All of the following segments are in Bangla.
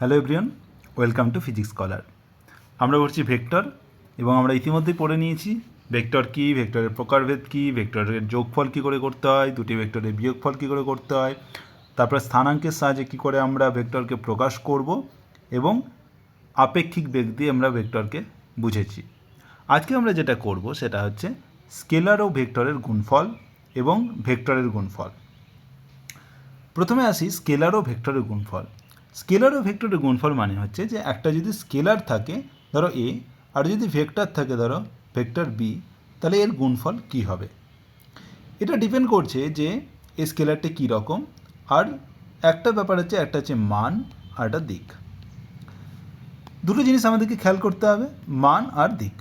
Hello everyone, welcome to physics scholar. আমরা পড়ছি ভেক্টর এবং আমরা ইতিমধ্যেই পড়ে নিয়েছি ভেক্টর কী, ভেক্টরের প্রকারভেদ কী, ভেক্টরের যোগফল কী করে করতে হয়, দুটি ভেক্টরের বিয়োগফল কী করে করতে হয়, তারপর স্থানাঙ্কের সাহায্যে কী করে আমরা ভেক্টরকে প্রকাশ করব এবং আপেক্ষিক বেগ দিয়ে আমরা ভেক্টরকে বুঝেছি। আজকে আমরা যেটা করব সেটা হচ্ছে স্কেলার ও ভেক্টরের গুণফল এবং ভেক্টরের গুণফল। প্রথমে আসি স্কেলার ও ভেক্টরের গুণফল। স্কেলার ও ভেক্টরের গুণফল মানে হচ্ছে যে একটা যদি স্কেলার থাকে ধরো এ, আর যদি ভেক্টর থাকে ধরো ভেক্টর বি, তাহলে এর গুণফল কী হবে। এটা ডিপেন্ড করছে যে এই স্কেলারটি কী রকম, আর একটা ব্যাপার হচ্ছে একটা হচ্ছে মান আর একটা দিক। দুটো জিনিস আমাদেরকে খেয়াল করতে হবে, মান আর দিক।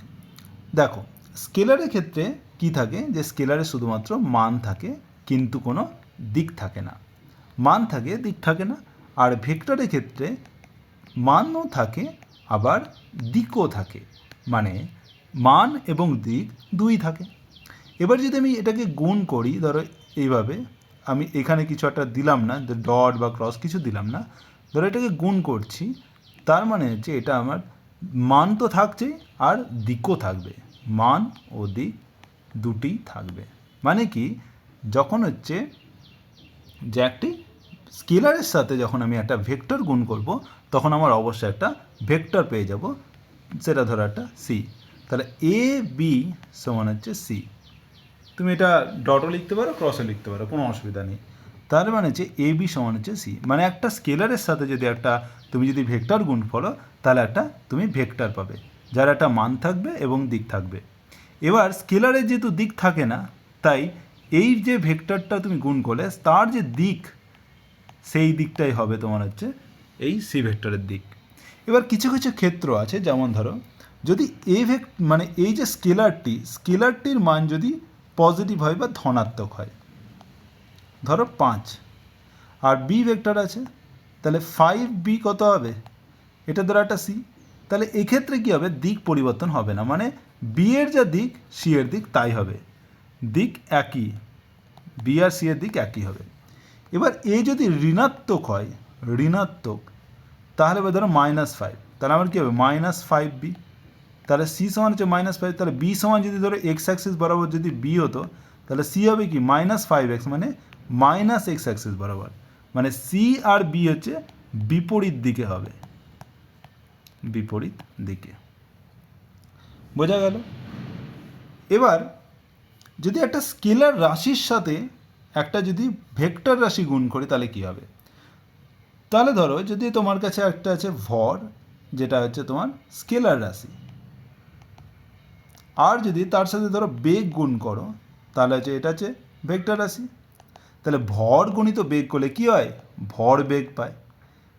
দেখো স্কেলারের ক্ষেত্রে কি থাকে, যে স্কেলারে শুধুমাত্র মান থাকে কিন্তু কোনো দিক থাকে না, মান থাকে দিক থাকে না। আর ভেক্টরের ক্ষেত্রে মানও থাকে আবার দিকও থাকে, মানে মান এবং দিক দুই থাকে। এবার যদি আমি এটাকে গুণ করি, ধরো এইভাবে, আমি এখানে কিছু একটা দিলাম না, ডট বা ক্রস কিছু দিলাম না, ধরো এটাকে গুণ করছি, তার মানে হচ্ছে এটা আমার মান তো থাকছেই আর দিকও থাকবে, মান ও দিক দুটিই থাকবে। মানে কি, যখন হচ্ছে যে একটি স্কেলারের সাথে যখন আমি একটা ভেক্টর গুণ করব তখন আমার অবশ্যই একটা ভেক্টর পেয়ে যাব, সেটা ধরো একটা সি। তাহলে এ বি সমান হচ্ছে সি। তুমি এটা ডটও লিখতে পারো, ক্রসও লিখতে পারো, কোনো অসুবিধা নেই। তার মানে হচ্ছে এ বি সমান হচ্ছে সি, মানে একটা স্কেলারের সাথে যদি একটা তুমি যদি ভেক্টর গুণ করো তাহলে একটা তুমি ভেক্টর পাবে যার একটা মান থাকবে এবং দিক থাকবে। এবার স্কেলারের যেহেতু দিক থাকে না, তাই এই যে ভেক্টরটা তুমি গুণ করলে তার যে দিক, সেই দিকটাই হবে তোমার হচ্ছে এই সি ভেক্টরের দিক। এবার কিছু কিছু ক্ষেত্র আছে, যেমন ধরো যদি মানে এই যে স্কেলারটির মান যদি পজিটিভ হয় বা ধনাত্মক হয়, ধরো 5, আর বি ভেক্টর আছে, তাহলে 5b কত হবে, এটা ধরো একটা সি, তাহলে এক্ষেত্রে কী হবে, দিক পরিবর্তন হবে না, মানে বি এর যা দিক সি এর দিক তাই হবে, দিক একই, বি আর সি এর দিক একই হবে। এবার এ যদি ঋণাত্মক হয়, ঋণাত্মক, তাহলে ধরো -5, তাহলে আমার কী হবে -5b, তাহলে সি সমান হচ্ছে -5, তাহলে বি সমান যদি ধরো এক্স অ্যাক্সিস বরাবর যদি বি হতো, তাহলে সি হবে কি -5x, মানে -x অ্যাক্সিস বরাবর, মানে সি আর বি হচ্ছে বিপরীত দিকে হবে, বিপরীত দিকে। বোঝা গেল? এবার যদি একটা স্কেলার রাশির সাথে একটা যদি ভেক্টর রাশি গুণ করি তাহলে কি হবে। তাহলে ধরো যদি তোমার কাছে একটা আছে ভর, যেটা হচ্ছে তোমার স্কেলার রাশি, আর যদি তার সাথে ধরো বেগ গুণ করো তাহলে হচ্ছে এটা হচ্ছে ভেক্টর রাশি। তাহলে ভর গুণিত বেগ করলে কী হয়, ভর বেগ পায়।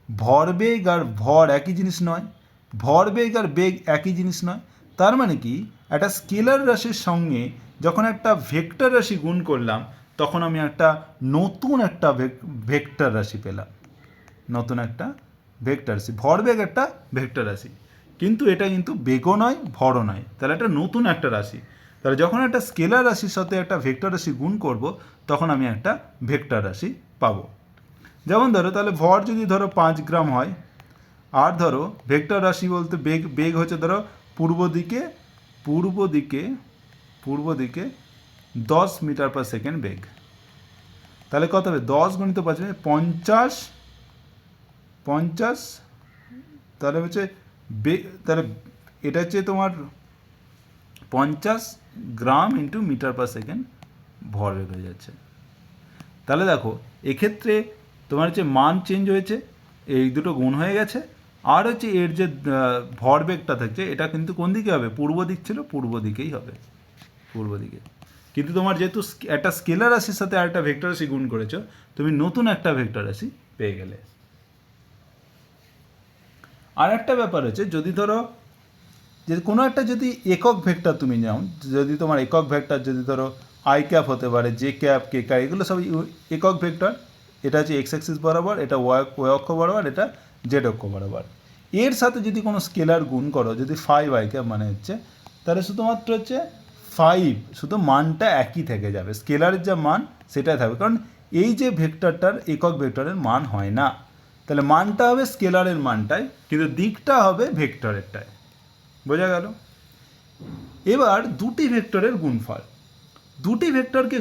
ভর বেগ আর ভর একই জিনিস নয়, ভর বেগ আর বেগ একই জিনিস নয়। তার মানে কি, একটা স্কেলার রাশির সঙ্গে যখন একটা ভেক্টর রাশি গুণ করলাম তখন আমি একটা নতুন একটা ভেক্টর রাশি পেলাম, নতুন একটা ভেক্টর রাশি। ভরবেগ একটা ভেক্টর রাশি, কিন্তু এটা কিন্তু বেগও নয় ভরও নয়, তাহলে একটা নতুন একটা রাশি। তাহলে যখন একটা স্কেলার রাশির সাথে একটা ভেক্টর রাশি গুণ করব তখন আমি একটা ভেক্টর রাশি পাবো। যেমন ধরো তাহলে ভর যদি ধরো 5 গ্রাম হয়, আর ধরো ভেক্টর রাশি বলতে বেগ হচ্ছে ধরো পূর্ব দিকে 10 মিটার পার সেকেন্ড বেগ, তাহলে কত হবে 10 গুণিত 5 50, তাহলে হচ্ছে তাহলে এটা হচ্ছে তোমার 50 gram into metre per second ভরবেগ হয়ে যাচ্ছে। তাহলে দেখো এক্ষেত্রে তোমার হচ্ছে মান চেঞ্জ হয়েছে, এই দুটো গুণ হয়ে গেছে, আর হচ্ছে এর যে ভরবেগটা থাকছে এটা কিন্তু কোন দিকে হবে, পূর্ব দিক ছিল, পূর্ব দিকেই হবে, পূর্ব দিকে। কিন্তু তোমার যেহেতু একটা স্কেলার রাশির সাথে আরেকটা ভেক্টর রাশি গুণ করেছো, তুমি নতুন একটা ভেক্টর রাশি পেয়ে গেলে। আর একটা ব্যাপার হচ্ছে, যদি ধরো যে কোনো একটা যদি একক ভেক্টর তুমি নাও, যদি তোমার একক ভেক্টর যদি ধরো আই ক্যাপ হতে পারে, জে ক্যাপ, কে ক্যাপ, এগুলো সব একক ভেক্টর। এটা হচ্ছে এক্স অ্যাক্সিস বরাবর, এটা ওয়াই অক্ষ বরাবর, এটা জেড অক্ষ বরাবর। এর সাথে যদি কোনো স্কেলার গুণ করো, যদি 5 আই ক্যাপ মানে হচ্ছে, তাহলে শুধুমাত্র হচ্ছে 5, শুধু মানটা একই থেকে যাবে, স্কেলারের যা মান সেটাই থাকবে, কারণ এই যে ভেক্টরটার একক ভেক্টরের মান হয় না। তাহলে মানটা হবে স্কেলারের মানটাই, কিন্তু দিকটা হবে ভেক্টরেরটায়। বোঝা গেল? এবার দুটি ভেক্টরের গুণফল, দুটি ভেক্টরকে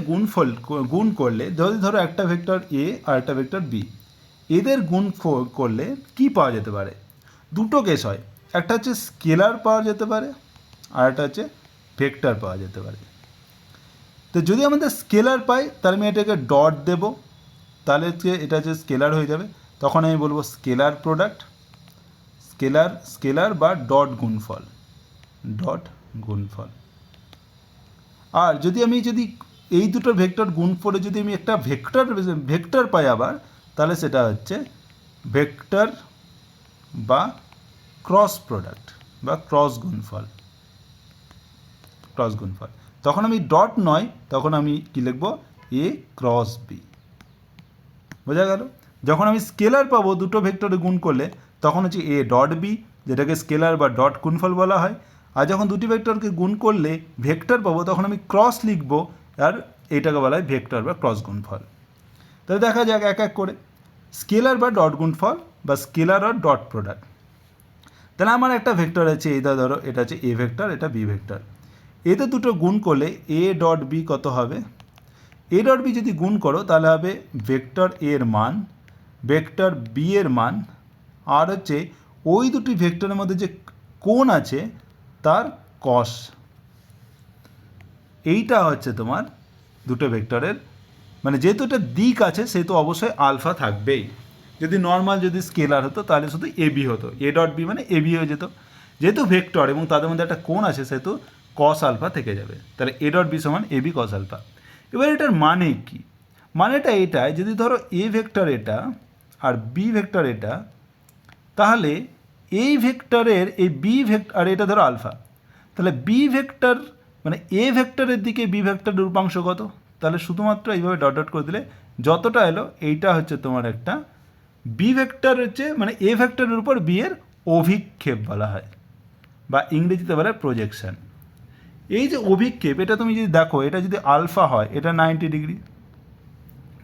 গুণ করলে, যদি ধরো একটা ভেক্টর এ আর একটা ভেক্টর বি, এদের গুণ করলে কি পাওয়া যেতে পারে? দুটো কেস হয়, একটা হচ্ছে স্কেলার পাওয়া যেতে পারে আর একটা হচ্ছে ভেক্টর পাওয়া যেতে পারে। তো যদি আমাদের স্কেলার পাই তাহলে আমি এটাকে ডট দেব, তাহলে এটা হচ্ছে স্কেলার হয়ে যাবে। তখন আমি বলবো স্কেলার প্রোডাক্ট, স্কেলার বা ডট গুণফল। আর যদি এই দুটো ভেক্টর গুণ করে যদি আমি একটা ভেক্টর পাই আবার, তাহলে সেটা হচ্ছে ভেক্টর বা ক্রস প্রোডাক্ট বা ক্রস গুণফল। তখন আমি ডট নয়, তখন আমি কি লিখব? এ ক্রস বি। বোঝা গেল? যখন আমি স্কেলার পাবো দুটো ভেক্টরে গুণ করলে, তখন হচ্ছে এ ডট বি, যেটাকে স্কেলার বা ডট গুণফল বলা হয়। আর যখন দুটি ভেক্টরকে গুণ করলে ভেক্টর পাবো, তখন আমি ক্রস লিখব, আর এটাকে বলা হয় ভেক্টর বা ক্রস গুণফল। তাহলে দেখা যাক এক এক করে। স্কেলার বা ডট গুণফল বা স্কেলার আর ডট প্রোডাক্ট। তাহলে আমার একটা ভেক্টর আছে, এটা ধরো এটা হচ্ছে এ ভেক্টর, এটা বি ভেক্টর। এতে দুটো গুণ করলে এ ডট বি কত হবে? এ ডট বি যদি গুণ করো তাহলে হবে ভেক্টর এর মান, ভেক্টর বি এর মান, আর হচ্ছে ওই দুটি ভেক্টরের মধ্যে যে কোণ আছে তার কস। এইটা হচ্ছে তোমার দুটো ভেক্টরের, মানে যেহেতু এটা দিক আছে সেহেতু অবশ্যই আলফা থাকবেই। যদি নর্মাল যদি স্কেলার হতো তাহলে শুধু এ বি হতো, এ ডট বি মানে এ বি হয়ে যেত। যেহেতু ভেক্টর এবং তাদের মধ্যে একটা কোণ আছে সেহেতু কস আলফা থেকে যাবে, তাহলে এ ডট বি সমান এ বি কস আলফা। এবার এটার মানে কি? মানেটা এটাই, যদি ধরো এ ভেক্টর এটা আর বি ভেক্টর এটা, তাহলে এই ভেক্টরের এই বি ভেক্টর, আর এটা ধরো আলফা, তাহলে বি ভেক্টর মানে এ ভেক্টরের দিকে বি ভেক্টরের রূপাংশ কত? তাহলে শুধুমাত্র এইভাবে ডট ডট করে দিলে যতটা এলো, এইটা হচ্ছে তোমার একটা বি ভেক্টর হচ্ছে, মানে এ ভেক্টরের উপর বি এর অভিক্ষেপ বলা হয়, বা ইংরেজিতে বলা হয় প্রজেকশন। এই যে অভিক্ষেপ, এটা তুমি যদি দেখো, এটা যদি আলফা হয়, এটা 90 ডিগ্রি,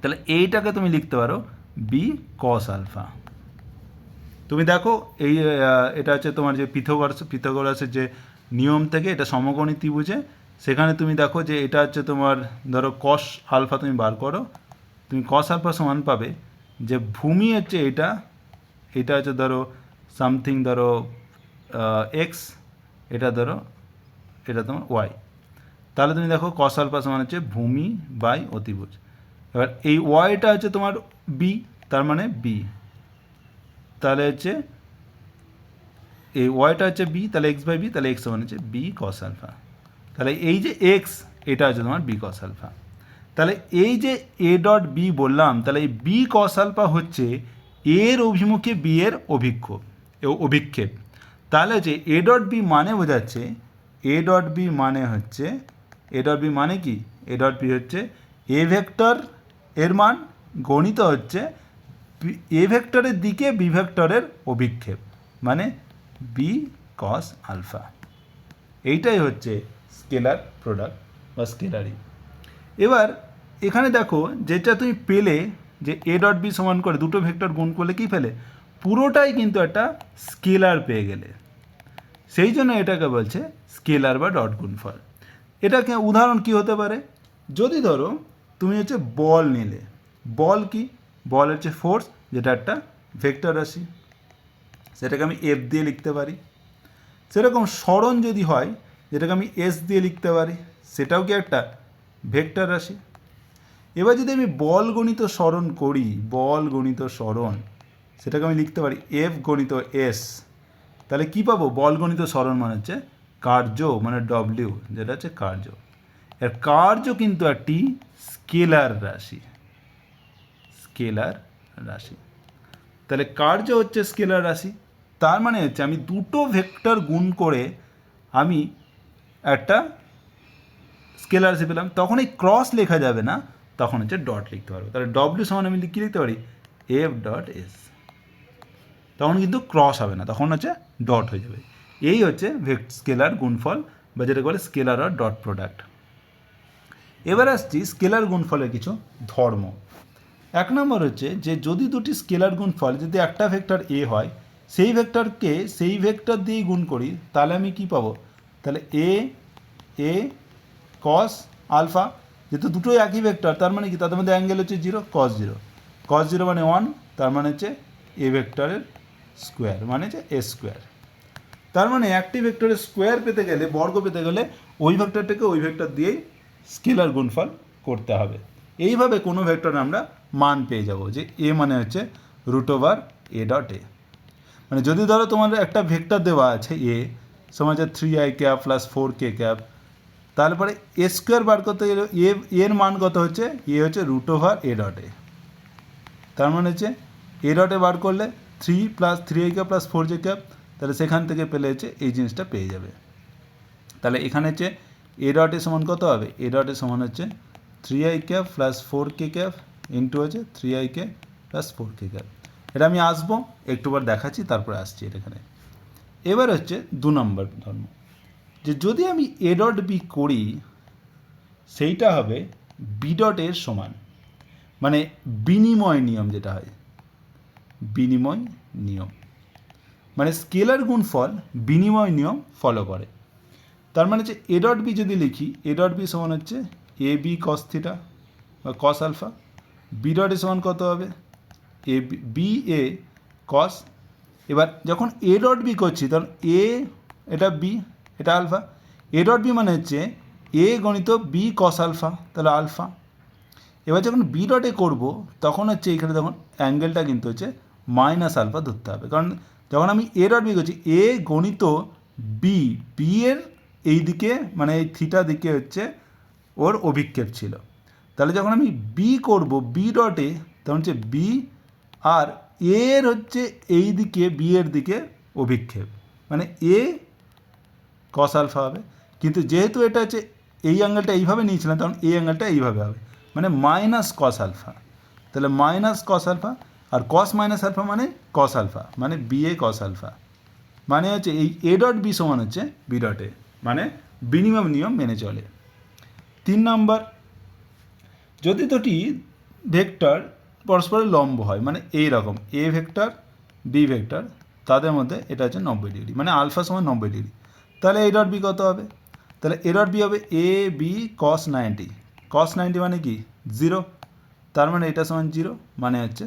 তাহলে এইটাকে তুমি লিখতে পারো বি কস আলফা। তুমি দেখো এই এটা হচ্ছে তোমার যে পিথাগোরাসের যে নিয়ম থেকে, এটা সমকোণী ত্রিভুজে, সেখানে তুমি দেখো যে এটা হচ্ছে তোমার ধরো কস আলফা, তুমি বার করো, তুমি কস আলফা সমান পাবে যে ভূমি হচ্ছে এটা হচ্ছে ধরো সামথিং ধরো এক্স, এটা ধরো এটা তোমার ওয়াই। তাহলে তুমি দেখো কস আলফা সমান হচ্ছে ভূমি বাই অতিভুজ। এবার এই ওয়াইটা হচ্ছে তোমার বি, তার মানে বি, তাহলে হচ্ছে এই ওয়াইটা হচ্ছে বি, তাহলে এক্স বাই বি, তাহলে এক্স সমান হচ্ছে বি কস আলফা। তাহলে এই যে এক্স, এটা হচ্ছে তোমার বি কস আলফা। তাহলে এই যে এ ডট বি বললাম, তাহলে এই বি কস আলফা হচ্ছে এর অভিমুখে বি এর অভিক্ষেপ। তাহলে হচ্ছে এ ডট বি মানে বোঝাচ্ছে, এ ডট বি মানে হচ্ছে, এ ডট বি মানে কি? এ ডট বি হচ্ছে এ ভেক্টর এর মান গণিত হচ্ছে এ ভেক্টরের দিকে বি ভেক্টরের অভিক্ষেপ, মানে বি কস আলফা। এইটাই হচ্ছে স্কেলার প্রোডাক্ট বা স্কেলারি। এবার এখানে দেখো যেটা তুমি পেলে, যে এ ডট বি সমান করে দুটো ভেক্টর গুণ করলে কী পেলে? পুরোটাই কিন্তু একটা স্কেলার পেয়ে গেলে। সেই জন্য এটাকে বলছে স্কেলার বা ডট গুণফল। এটাকে উদাহরণ কি হতে পারে? যদি ধরো তুমি হচ্ছে বল নিলে, বল কি? বল হচ্ছে ফোর্স, যেটা একটা ভেক্টর রাশি, সেটাকে আমি এফ দিয়ে লিখতে পারি। সেরকম সরণ যদি হয়, যেটাকে আমি এস দিয়ে লিখতে পারি, সেটাও কি একটা ভেক্টর রাশি। এবার যদি আমি বল গণিত সরণ করি, বল গণিত সরণ, সেটাকে আমি লিখতে পারি এফ গণিত এস। তাহলে কি পাবো? বল গণিত সরণ মানে হচ্ছে কার্য, মানে ডব্লিউ, যেটা হচ্ছে কার্য। এর কার্য কিন্তু একটি স্কেলার রাশি, স্কেলার রাশি। তাহলে কার্য হচ্ছে স্কেলার রাশি, তার মানে হচ্ছে আমি দুটো ভেক্টর গুণ করে আমি একটা স্কেলার রাশি পেলাম। তখন এই ক্রস লেখা যাবে না, তখন হচ্ছে ডট লিখতে পারবো। তাহলে ডব্লিউ সমান আমি কী লিখতে পারি? F dot S. তখন কিন্তু ক্রস হবে না, তখন হচ্ছে ডট হয়ে যাবে। এই হচ্ছে স্কেলার গুণফল, বা যেটাকে বলে স্কেলার আর ডট প্রোডাক্ট। এবার আসছি স্কেলার গুণফলের কিছু ধর্ম। এক নম্বর হচ্ছে যে যদি দুটি স্কেলার গুণফল যদি একটা ভেক্টর এ হয় সেই ভেক্টরকে সেই ভেক্টর দিয়েই গুণ করি তাহলে আমি কি পাবো, তাহলে এ কস আলফা, যেহেতু দুটোই একই ভেক্টর তার মানে কি তাদের মধ্যে অ্যাঙ্গেল হচ্ছে 0, কস জিরো মানে 1, তার মানে হচ্ছে এ ভেক্টরের স্কোয়ার মানে হচ্ছে এ স্কোয়ার। তার মানে একটি ভেক্টরের স্কোয়ার পেতে গেলে, বর্গ পেতে গেলে ওই ভেক্টরটাকে ওই ভেক্টর দিয়েই স্কেলার গুণফল করতে হবে। এইভাবে কোনো ভেক্টরে আমরা মান পেয়ে যাব যে এ মানে হচ্ছে √a.a, মানে যদি ধরো তোমার একটা ভেক্টর দেওয়া আছে এ সমান হচ্ছে 3i cap plus 4k cap, তারপরে এ স্কোয়ার বার করতে গেলে এর মান কত হচ্ছে, এ হচ্ছে √a.a, তার মানে হচ্ছে a বার করলে 3 + 3i cap plus 4j cap, তাহলে সেখান থেকে পেলে হচ্ছে এই জিনিসটা পেয়ে যাবে। তাহলে এখানে হচ্ছে এ সমান কত হবে, এ সমান হচ্ছে 3i cap plus 4k cap into হচ্ছে 3ik প্লাস 4k ক্যাপ। এটা আমি আসবো একটুবার দেখাচ্ছি তারপরে আসছি এখানে। এবার হচ্ছে 2 নম্বর ধর্ম, যে যদি আমি a.b করি সেইটা হবে b.এর সমান, মানে বিনিময় নিয়ম যেটা হয়, বিনিময় নিয়ম মানে স্কেলার গুণফল বিনিময় নিয়ম ফলো করে। তার মানে হচ্ছে a.b যদি লিখি, a.b সমান হচ্ছে এ বি কস থিটা বা কস আলফা, b.a সমান কত হবে, এ বি এ কস। এবার যখন a.b করছি তখন এ এটা বি এটা আলফা, a.b মানে হচ্ছে এ গণিত বি কস আলফা, তাহলে আলফা। এবার যখন b.a করবো তখন হচ্ছে এখানে তখন অ্যাঙ্গেলটা কিন্তু হচ্ছে মাইনাস আলফা ধরতে হবে, কারণ যখন আমি a.b করছি এ গণিত বি এর এই দিকে মানে এই থিটা দিকে হচ্ছে ওর অভিক্ষেপ ছিল, তাহলে যখন আমি বি করব b.a তখন হচ্ছে বি আর এর হচ্ছে এই দিকে বি এর দিকে অভিক্ষেপ মানে এ কস আলফা হবে। কিন্তু যেহেতু এটা হচ্ছে এই অ্যাঙ্গেলটা এইভাবে নিয়েছিলাম তখন এই অ্যাঙ্গেলটা এইভাবে হবে মানে মাইনাস কস আলফা, তাহলে মাইনাস কস আলফা আর কস মাইনাস আলফা মানে কস আলফা মানে বি এ কস আলফা, মানে হচ্ছে এই a.b সমান হচ্ছে b.a, মানে বিনিময় নিয়ম মেনে চলে। 3 নম্বর, যদি দুটি ভেক্টর পরস্পরের লম্ব হয় মানে এই রকম এ ভেক্টর বি ভেক্টর, তাদের মধ্যে এটা হচ্ছে 90 ডিগ্রি মানে আলফা সমান 90 ডিগ্রি, তাহলে a.b কত হবে, তাহলে a.b হবে এ বি কস 90, কস 90 মানে কি 0, তার মানে এটা সমান 0 মানে হচ্ছে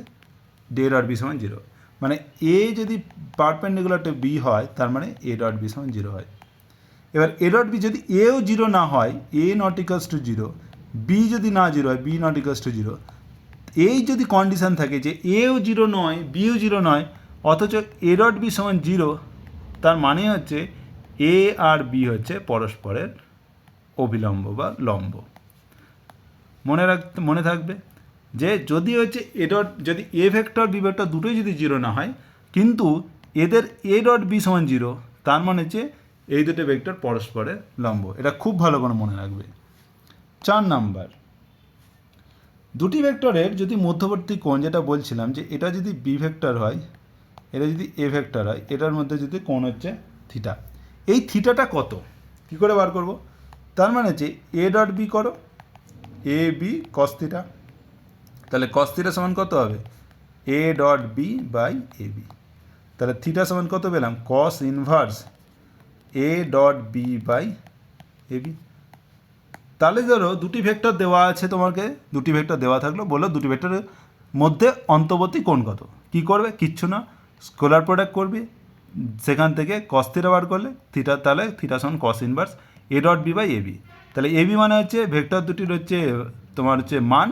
a.b সমান 0, মানে এ যদি পারপেন্ডিকুলার টু বি হয় তার মানে a.b সমান 0 হয়। এবার a.b যদি এও 0 না হয়, a not equals to 0, B যদি না 0 হয়, বি নট ইকালস টু 0, এই যদি কন্ডিশান থাকে যে এও 0 নয় বিও 0 নয় অথচ a.b সমান 0, তার মানে হচ্ছে এ আর বি হচ্ছে পরস্পরের অভিলম্ব বা লম্ব। মনে থাকবে যে যদি হচ্ছে যদি এ ভেক্টর বি ভেক্টর দুটোই যদি 0 না হয় কিন্তু এদের a.b সমান 0, তার মানে হচ্ছে এই দুটো ভেক্টর পরস্পরের লম্ব, এটা খুব ভালো করে মনে রাখবে। 4 নাম্বার, দুটি ভেক্টরের যদি মধ্যবর্তী কোণ, যেটা বলছিলাম যে এটা যদি বি ভেক্টর হয় এটা যদি এ ভেক্টর হয়, এটার মধ্যে যদি কোণ হচ্ছে থিটা, এই থিটাটা কত কী করে বার করব, তার মানে হচ্ছে a.b করো এ বি কস থিটা, তাহলে কস থিটা সমান কত হবে a.b বাই এ বি, তাহলে থিটা সমান কত পেলাম cos inverse a.b by A B. তাহলে ধরো দুটি ভেক্টর দেওয়া আছে, তোমাকে দুটি ভেক্টর দেওয়া থাকলো, বলো দুটি ভেক্টরের মধ্যে অন্তর্বর্তী কোণ কত, কী করবে, কিচ্ছু না, স্কেলার প্রোডাক্ট করবে, সেখান থেকে কস থিটা বার করলে থিটা, তাহলে থিটা সমান cos inverse a.b by A B, তাহলে এ বি মানে হচ্ছে ভেক্টর দুটির হচ্ছে তোমার হচ্ছে মান,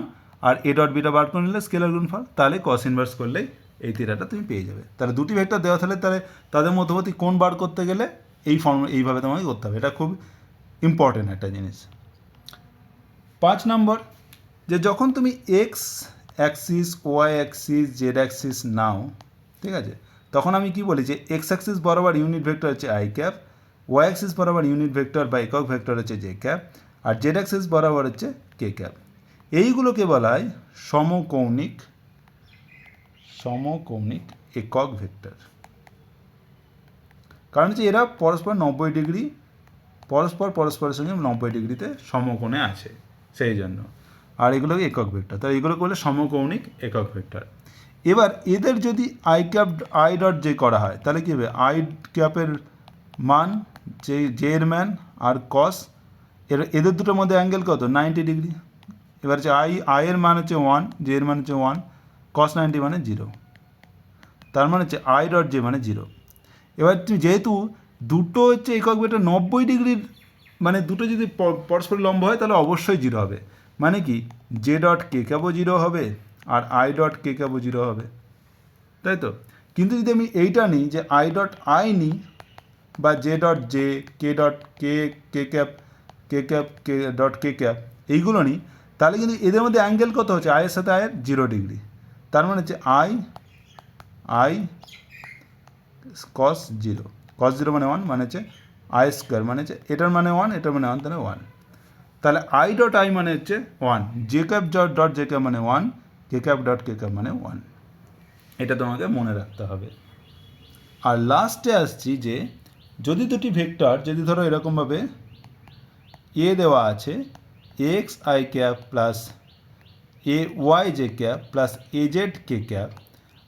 আর a.bটা বার করে নিলে স্কেলার গুণফল, তাহলে কস ইনভার্স করলেই এই থিটাটা তুমি পেয়ে যাবে। তাহলে দুটি ভেক্টর দেওয়া থাকলে তাহলে তাদের মধ্যবর্তী কোণ বার করতে গেলে এই এইভাবে তোমাকে করতে হবে, এটা খুব ইম্পর্টেন্ট একটা জিনিস। 5 নম্বর, যে যখন তুমি X axis Y axis Z axis নাও, ঠিক আছে, তখন আমি কি বলি যে এক্স অ্যাক্সিস বরাবর ইউনিট ভেক্টর হচ্ছে আই ক্যাপ, ওয়াই অ্যাক্সিস বরাবর ইউনিট ভেক্টর বা একক ভেক্টর হচ্ছে জে ক্যাপ, আর জেড অ্যাক্সিস বরাবর হচ্ছে কে ক্যাপ। এইগুলোকে বলা হয় সমকৌণিক একক ভেক্টর, কারণ হচ্ছে এরা পরস্পর 90 ডিগ্রি পরস্পরের সঙ্গে 90 ডিগ্রিতে সমকোণে আছে, সেই জন্য। আর এগুলোকে একক ভেক্টর। তাহলে এগুলো করলে সমকৌণিক একক ভেক্টর। এবার এদের যদি I cap I dot J করা হয় তাহলে কী হবে, আই ক্যাপের মান জে এর মান আর কস, এদের দুটোর মধ্যে অ্যাঙ্গেল কত, 90 ডিগ্রি। এবার হচ্ছে আই এর মান হচ্ছে 1, জে এর মান হচ্ছে 1, কস 90 মানে 0, তার মানে হচ্ছে আই ডট জে মানে 0। এবার তুমি যেহেতু দুটো হচ্ছে একক ভেক্টর 90 ডিগ্রির, মানে দুটো যদি পরস্পর লম্ব হয় তাহলে অবশ্যই 0 হবে, মানে কি জে ডট কে ক্যাপও 0 হবে আর আই ডট কে ক্যাপও 0 হবে, তাই তো। কিন্তু যদি আমি এইটা নিই যে আই ডট আই নিই বা জে ডট জে, কে ডট কে, কে ক্যাপ কে ডট কে ক্যাপ এইগুলো নিই, তাহলে কিন্তু এদের মধ্যে অ্যাঙ্গেল কত হচ্ছে, আয়ের সাথে আয়ের 0 ডিগ্রি, তার মানে হচ্ছে আই কস 0, কস 0 মানে 1, মানে হচ্ছে আই স্কোয়ার, মানে হচ্ছে এটার মানে 1, এটার মানে 1, তাহলে 1। তাহলে আই ডট আই মানে হচ্ছে 1, J cap dot J cap মানে 1, কে ক্যাপ ডট কে ক্যাপ মানে 1, এটা তোমাকে মনে রাখতে হবে। আর লাস্টে আসছি যে যদি দুটি ভেক্টর, যদি ধরো এরকমভাবে এ দেওয়া আছে X I cap plus A Y J cap plus A Z K cap,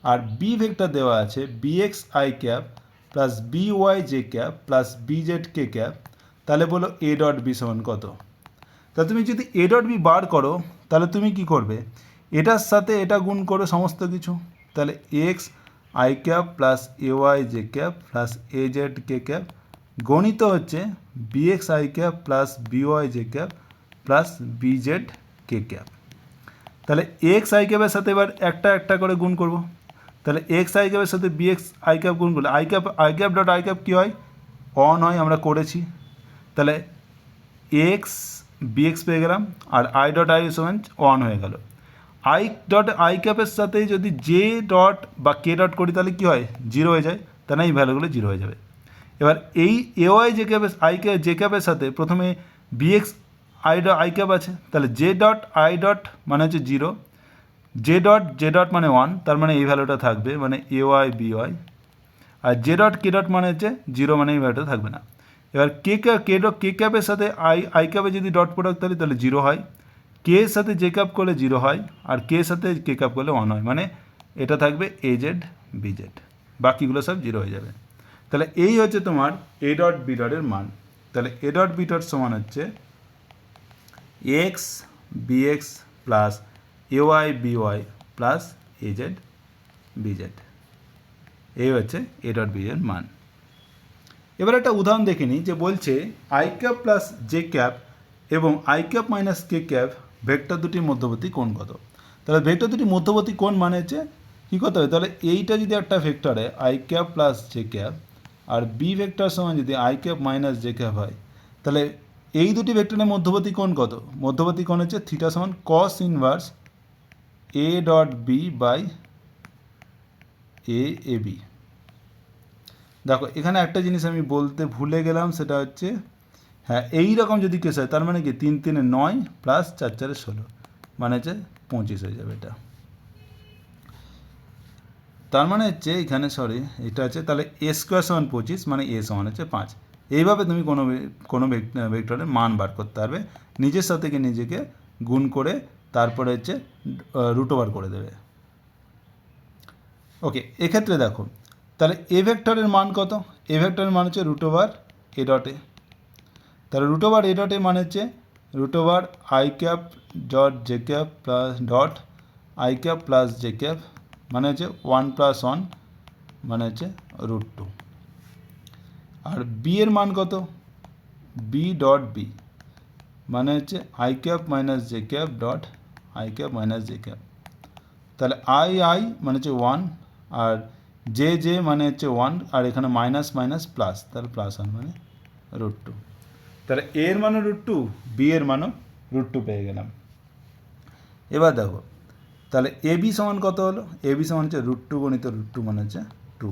আর বি ভেক্টর দেওয়া আছে B X I cap plus B Y J cap plus B Z K cap, তাহলে বলো এ ডট বি সমান কত। তা তুমি যদি এ ডট বি বার করো তাহলে তুমি কি করবে, এটার সাথে এটা গুণ করো সমস্ত কিছু, তাহলে X I cap plus A Y J cap plus A Z K cap গণিত হচ্ছে B X I cap plus B Y J cap plus B Z K cap. তাহলে এক্স আই ক্যাপের সাথে এবার একটা একটা করে গুণ করব, তাহলে এক্স আই ক্যাপের সাথে বি এক্স আই ক্যাপ গুণ করলে I cap dot I cap কী হয়, অন হয়, আমরা করেছি। তাহলে এক্স বি এক্স পেয়ে গেলাম আর আই ডট আই সমান 1 হয়ে গেল। আই ডট আই ক্যাপের সাথে যদি জে ডট বা কে ডট করি তাহলে কী হয়, 0 হয়ে যায়, তাহলে এই ভ্যালুগুলো 0 হয়ে যাবে। এবার এই এ ওয়াই জে ক্যাপের জে ক্যাপের সাথে প্রথমে বি এক্স আই ক্যাপ আছে, তাহলে জে ডট আই ডট মানে হচ্ছে 0, জে ডট মানে 1, তার মানে এই ভ্যালুটা থাকবে, মানে এ ওয়াই বি ওয়াই, আর জে ডট কে ডট মানে হচ্ছে 0, মানে এই ভ্যালুটা থাকবে না। এবার কে ক্যাপের সাথে আই ক্যাপে যদি ডট প্রোডাক্ট করি তাহলে 0 হয়, কে এর সাথে জে ক্যাপ করলে 0 হয়, আর কে এর সাথে কে ক্যাপ করলে 1 হয়, মানে এটা থাকবে এ জেড বি জেড, বাকিগুলো সব 0 হয়ে যাবে। তাহলে এই হচ্ছে তোমার এ ডট বি ডটের মান। তাহলে এ ডট বি ডট সমান হচ্ছে X B X plus A Y B Y plus A Z B Z, এই হচ্ছে এ ডট বি এর মান। এবার একটা উদাহরণ দেখে নিই, যে বলছে I cap plus J cap এবং I cap minus K cap vector দুটির মধ্যবর্তী কোণ কত। তাহলে ভেক্টর দুটির মধ্যবর্তী কোণ মানে হচ্ছে কী করতে হবে, তাহলে এইটা যদি একটা ভেক্টরে I cap plus J cap আর বি ভেক্টর সমান যদি I cap minus J cap হয়, তাহলে এই দুটি ভেক্টরের মধ্যবর্তী কোণ কত, মধ্যবর্তী কোণ হচ্ছে থিটা সমান cos inverse A dot B by A B. দেখো এখানে একটা জিনিস আমি বলতে ভুলে গেলাম, সেটা হচ্ছে হ্যাঁ এই রকম যদি কেস হয় তার মানে কি 3 3 9 প্লাস 4 4 16, মানে হচ্ছে 25 হয়ে যাবে এটা। তার মানে হচ্ছে এখানে এটা আছে, তাহলে এ স্কোয়ার সমান 25, মানে এ সমান হচ্ছে 5। এইভাবে তুমি কোনো ভেক্টরের মান বার করতে পারবে, নিজের সাথে নিজেকে গুণ করে তারপরে হচ্ছে রুট ওভার করে দেবে। ওকে, এক্ষেত্রে দেখো তাহলে এ ভেক্টরের মান কত, এ ভেক্টরের মান হচ্ছে রুট ওভার এ ডটে, তাহলে রুট ওভার এ ডটের মানে হচ্ছে root over I cap dot J cap plus dot I cap plus J cap, মানে হচ্ছে 1 + 1, মানে হচ্ছে √2। আর বি এর মান কত, বি ডট বি মানে হচ্ছে I cap minus J cap dot I cap minus J cap, তাহলে আই মানে হচ্ছে 1 আর জে মানে হচ্ছে 1, আর এখানে মাইনাস মাইনাস প্লাস, তাহলে +1 মানে √2। তাহলে এ এর মানও √2, বি এর মানও √2 পেয়ে গেলাম। এবার দেখো তাহলে এ বি সমান কত হলো, এ বি সমান হচ্ছে √2 গণিত √2 মানে হচ্ছে 2।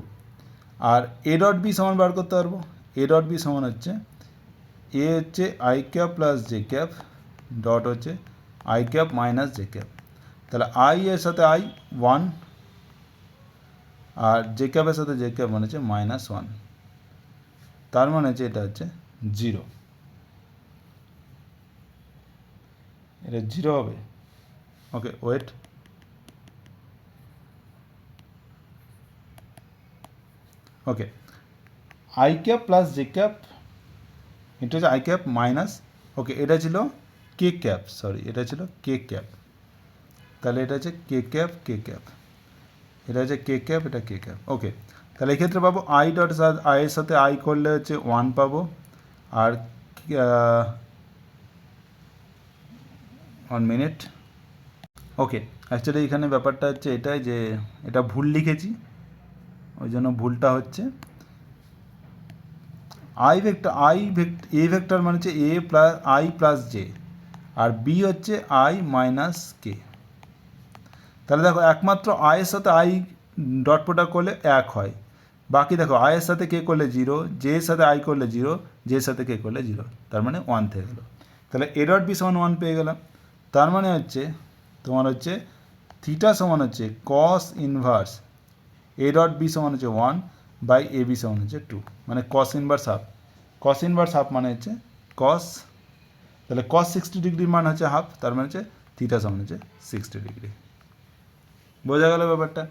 আর এ ডট বি সমান বার করতে পারবো, এ ডট বি সমান হচ্ছে এ হচ্ছে I cap plus J cap dot হচ্ছে I cap minus J cap, তাহলে আই এর সাথে আই 1 আর জে ক্যাপের সাথে জে ক্যাপ মানে হচ্ছে -1, তার মানে হচ্ছে এটা হচ্ছে 0, এটা 0 হবে। Okay wait, okay I cap plus J cap এটা হচ্ছে আই ক্যাপ মাইনাস, ওকে এটা ছিল কে ক্যাপ, সরি এটা ছিল কে ক্যাপ, তাহলে এটা হচ্ছে কে ক্যাপ কে ক্যাপ, এটা হচ্ছে কে ক্যাপ, এটা কে ক্যাপ। ওকে তাহলে এক্ষেত্রে পাবো আই ডট আই এর সাথে আই করলে হচ্ছে 1 পাবো, আর 1 মিনিট। ওকে অ্যাকচুয়ালি এখানে ব্যাপারটা হচ্ছে এটাই যে এটা ভুল লিখেছি, ওই জন্য ভুলটা হচ্ছে আই ভেক্টর এ ভেক্টর মানে হচ্ছে A plus I plus J, আর বি হচ্ছে আই মাইনাস কে। তাহলে দেখো একমাত্র আই এর সাথে আই ডট প্রোডাক্ট করলে 1 হয়, বাকি দেখো আই এর সাথে কে করলে 0, জে এর সাথে আই করলে 0, জে এর সাথে কে করলে 0, তার মানে 1 থেকে গেলো। তাহলে এ ডট বি সমান 1 পেয়ে গেলাম, তার মানে হচ্ছে তোমার হচ্ছে থিটা সমান হচ্ছে cos inverse A dot B সমান হচ্ছে 1 বাই এ বি সমান হচ্ছে 2, মানে cos inverse half. Cos inverse half মানে হচ্ছে কস, তাহলে কস 60 ডিগ্রির মান হচ্ছে হাফ, তার মানে হচ্ছে থিটা সমান হচ্ছে 60 ডিগ্রি। বোঝা গেল ব্যাপারটা।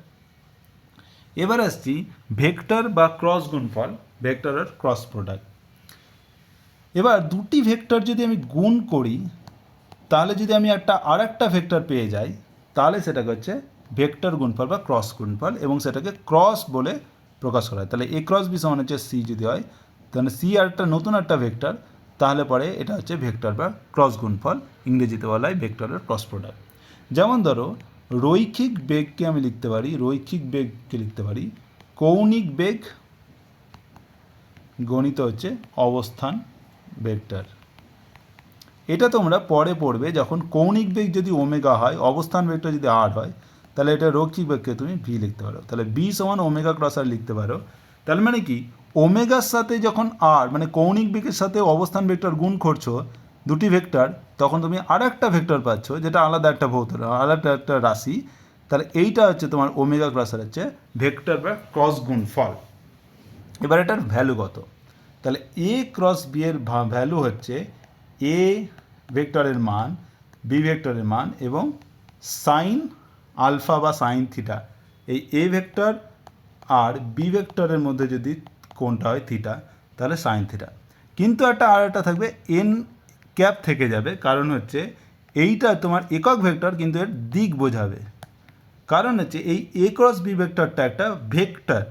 এবার আসছি ভেক্টর বা ক্রস গুণফল, ভেক্টরের ক্রস প্রোডাক্ট। এবার দুটি ভেক্টর যদি আমি গুণ করি তাহলে যদি আমি আর একটা ভেক্টর পেয়ে যাই তাহলে সেটাকে হচ্ছে ভেক্টর গুণফল বা ক্রস গুণফল, এবং সেটাকে ক্রস বলে প্রকাশ করা হয়। তাহলে এ ক্রস বি সমান হচ্ছে সি যদি হয়, তাহলে সি আর একটা নতুন একটা ভেক্টর, তাহলে পরে এটা হচ্ছে ভেক্টর বা ক্রস গুণফল, ইংরেজিতে বলা হয় ভেক্টরের ক্রস প্রোডাক্ট। যেমন ধরো রৈখিক বেগকে আমি লিখতে পারি, রৈখিক বেগকে লিখতে পারি কৌণিক বেগ গণিত হচ্ছে অবস্থান ভেক্টর। এটা তোমরা পরে পড়বে, যখন কৌণিক বেগ যদি ওমেগা হয়, অবস্থান ভেক্টর যদি আর হয়, তাহলে এটা রৈখিক বেগকে তুমি ভি লিখতে পারো। তাহলে বি সমান ওমেগা ক্রস আর লিখতে পারো। তাহলে মানে কি, ওমেগার সাথে যখন আর মানে কৌণিক বেগের সাথে অবস্থান ভেক্টর গুণ করছো দুটি ভেক্টর, তখন তুমি আর একটা ভেক্টর পাচ্ছ যেটা আলাদা একটা ভৌত, আলাদা একটা রাশি। তাহলে এইটা হচ্ছে তোমার ওমেগা ক্রস আর হচ্ছে ভেক্টর বা ক্রস গুণফল। এবার এটার ভ্যালু কত, তাহলে এ ক্রস বি এর ভ্যালু হচ্ছে এ ভেক্টরের মান, বি ভেক্টরের মান এবং সাইন আলফা বা সাইন থিটা। এই এ ভেক্টর আর বি ভেক্টরের মধ্যে যদি কোনটা হয় থিটা, তাহলে সাইন থিটা। কিন্তু আর একটা থাকবে এন ক্যাপ থেকে যাবে, কারণ হচ্ছে এইটা তোমার একক ভেক্টর কিন্তু এর দিক বোঝাবে, কারণ হচ্ছে এই এ ক্রস বি ভেক্টরটা একটা ভেক্টর,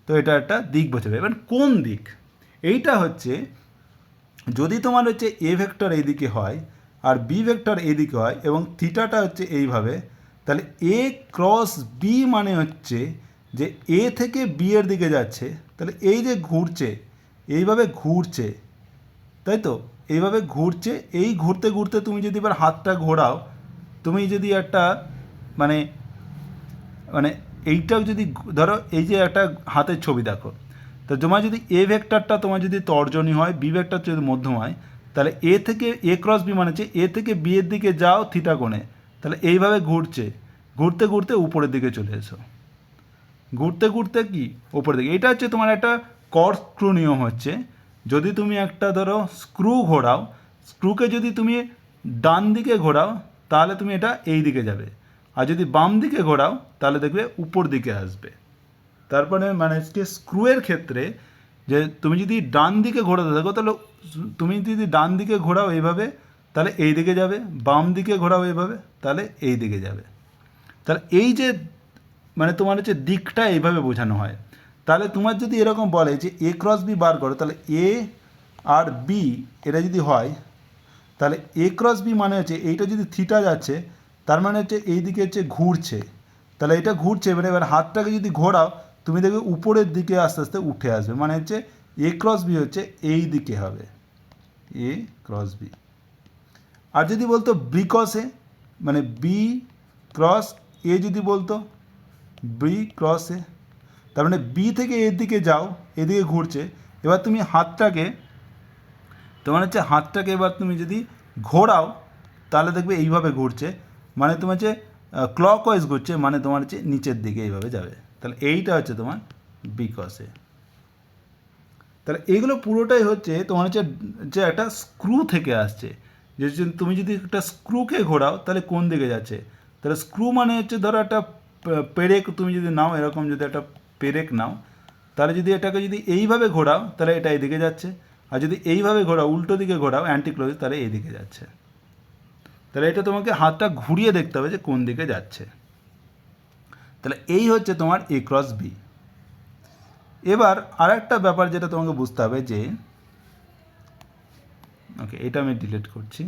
তো এটা একটা দিক বোঝাবে। এবার কোন দিক, এইটা হচ্ছে যদি তোমার হচ্ছে এ ভেক্টর এইদিকে হয় আর বি ভেক্টর এইদিকে হয় এবং থিটাটা হচ্ছে এইভাবে, তাহলে এ ক্রস বি মানে হচ্ছে যে এ থেকে বি এর দিকে যাচ্ছে, তাহলে এই যে ঘুরছে এইভাবে ঘুরছে, তাই তো এইভাবে ঘুরছে, এই ঘুরতে ঘুরতে তুমি যদি এবার হাতটা ঘোরাও, তুমি যদি একটা মানে মানে এইটাও যদি ধরো এই যে একটা হাতের ছবি দেখো, তো তোমার যদি এ ভেক্টরটা তোমার যদি তর্জনী হয়, বি ভেক্টর যদি মধ্যম হয়, তাহলে এ থেকে এ ক্রস বি মানে হচ্ছে এ থেকে বি এর দিকে যাও থিটা কোণে, তাহলে এইভাবে ঘুরছে, ঘুরতে ঘুরতে উপরের দিকে চলে এসো, ঘুরতে ঘুরতে কি উপরের দিকে। এটা হচ্ছে তোমার একটা কর্কস্ক্রু নিয়ম হচ্ছে, যদি তুমি একটা ধরো স্ক্রু ঘোরাও, স্ক্রুকে যদি তুমি ডান দিকে ঘোরাও তাহলে তুমি এটা এই দিকে যাবে, আর যদি বাম দিকে ঘোরাও তাহলে দেখবে উপর দিকে আসবে। তারপরে মানে স্ক্রুয়ের ক্ষেত্রে যে তুমি যদি ডান দিকে ঘোরাতে থাকো, তাহলে তুমি যদি ডান দিকে ঘোরাও এইভাবে তাহলে এই দিকে যাবে, বাম দিকে ঘোরাও এইভাবে তাহলে এই দিকে যাবে। তাহলে এই যে মানে তোমার হচ্ছে দিকটা এইভাবে বোঝানো হয়। তাহলে তোমার যদি এরকম বলে যে এ ক্রস বি বার করো, তাহলে এ আর বি এটা যদি হয়, তাহলে এ ক্রস বি মানে হচ্ছে এইটা যদি থিটা যাচ্ছে, তার মানে হচ্ছে এই দিকে হচ্ছে ঘুরছে, তাহলে এটা ঘুরছে, এবার হাতটাকে যদি ঘোরাও তুমি দেখবে উপরের দিকে আস্তে আস্তে উঠে আসবে, মানে হচ্ছে এ ক্রস বি হচ্ছে এই দিকে হবে, এ ক্রস বি। আর যদি বলতো বি ক্রস এ মানে বি ক্রস এ যদি বলতো বি ক্রস এ, তার মানে বি থেকে এর দিকে যাও, এদিকে ঘুরছে, এবার তুমি হাতটাকে তোমার হচ্ছে হাতটাকে এবার তুমি যদি ঘোরাও তাহলে দেখবে এইভাবে ঘুরছে, মানে তোমার হচ্ছে ক্লকওয়াইজ ঘুরছে, মানে তোমার হচ্ছে নিচের দিকে এইভাবে যাবে, তাহলে এইটা হচ্ছে তোমার বি ক্রস এ। তাহলে এইগুলো পুরোটাই হচ্ছে তোমার হচ্ছে যে একটা স্ক্রু থেকে আসছে, যে তুমি যদি একটা স্ক্রুকে ঘোরাও তাহলে কোন দিকে যাচ্ছে, তাহলে স্ক্রু মানে হচ্ছে ধরো একটা পেরেক তুমি যদি নাও, এরকম যদি একটা পেরেক নাও, তাহলে যদি এটাকে যদি এইভাবে ঘোরাও তাহলে এটা এইদিকে যাচ্ছে, আর যদি এইভাবে ঘোরাও উল্টো দিকে ঘোরাও অ্যান্টি ক্লজ তাহলে এইদিকে যাচ্ছে। তাহলে এটা তোমাকে হাতটা ঘুরিয়ে দেখতে হবে যে কোন দিকে যাচ্ছে। তাহলে এই হচ্ছে তোমার এ ক্রস বি। এবার আর একটা ব্যাপার যেটা তোমাকে বুঝতে হবে যে, ওকে এটা আমি ডিলিট করছি।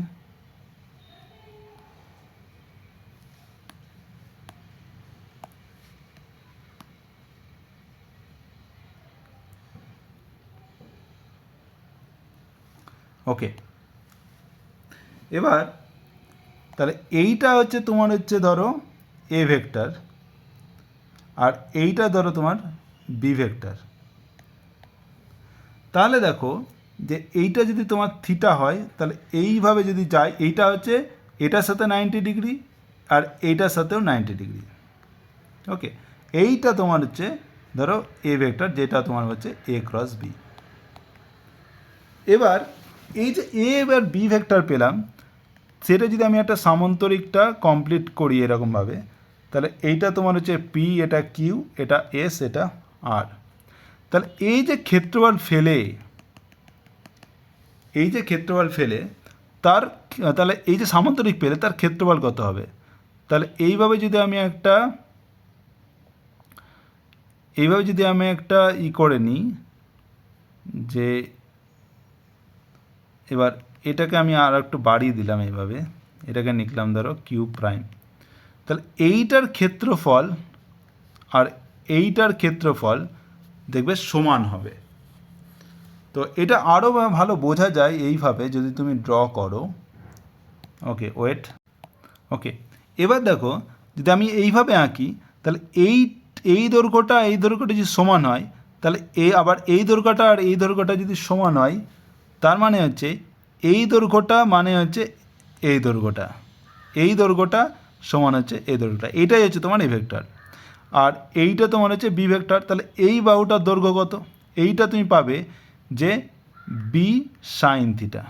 ওকে, এবার তাহলে এইটা হচ্ছে তোমার হচ্ছে ধরো এ ভেক্টর, আর এইটা ধরো তোমার বি ভেক্টর। তাহলে দেখো যে এইটা যদি তোমার থিটা হয় তাহলে এইভাবে যদি যায়, এইটা হচ্ছে এটার সাথে 90 ডিগ্রি আর এইটার সাথেও 90 ডিগ্রি। ওকে, এইটা তোমার হচ্ছে ধরো এ ভেক্টর, যেটা তোমার হচ্ছে এ ক্রস বি। এবার এই যে এ এবার বি ভেক্টর পেলাম, সেটা যদি আমি একটা সামান্তরিকটা কমপ্লিট করি এরকমভাবে, তাহলে এইটা তোমার হচ্ছে পি, এটা কিউ, এটা এস, এটা আর। তাহলে এই যে ক্ষেত্রফল ফেলে, এই যে ক্ষেত্রফল ফেলে তার, তাহলে এই যে সামান্তরিক পেলে তার ক্ষেত্রফল কত হবে? তাহলে এইভাবে যদি আমি একটা ই করে নিই, যে এবার এটাকে আমি আর একটু বাড়িয়ে দিলাম, এইভাবে এটাকে লিখলাম ধরো কিউ প্রাইম। তাহলে এইটার ক্ষেত্রফল আর এইটার ক্ষেত্রফল দেখবে সমান হবে। তো এটা আরও ভালো বোঝা যায় এইভাবে যদি তুমি ড্র করো। ওকে ওয়েট, ওকে এবার দেখো যদি আমি এইভাবে আঁকি, তাহলে এই দৈর্ঘ্যটা যদি সমান হয়, তাহলে আবার এই দৈর্ঘ্যটা আর এই দৈর্ঘ্যটা যদি সমান হয়, তার মানে হচ্ছে এই দৈর্ঘ্যটা মানে হচ্ছে এই দৈর্ঘ্যটা সমান হচ্ছে এই দৈর্ঘ্যটা। এইটাই হচ্ছে তোমার এ ভেক্টর, আর এইটা তোমার হচ্ছে বি ভেক্টর। তাহলে এই বাহুটার দৈর্ঘ্য কত? এইটা তুমি পাবে যে বি সাইন থিটা।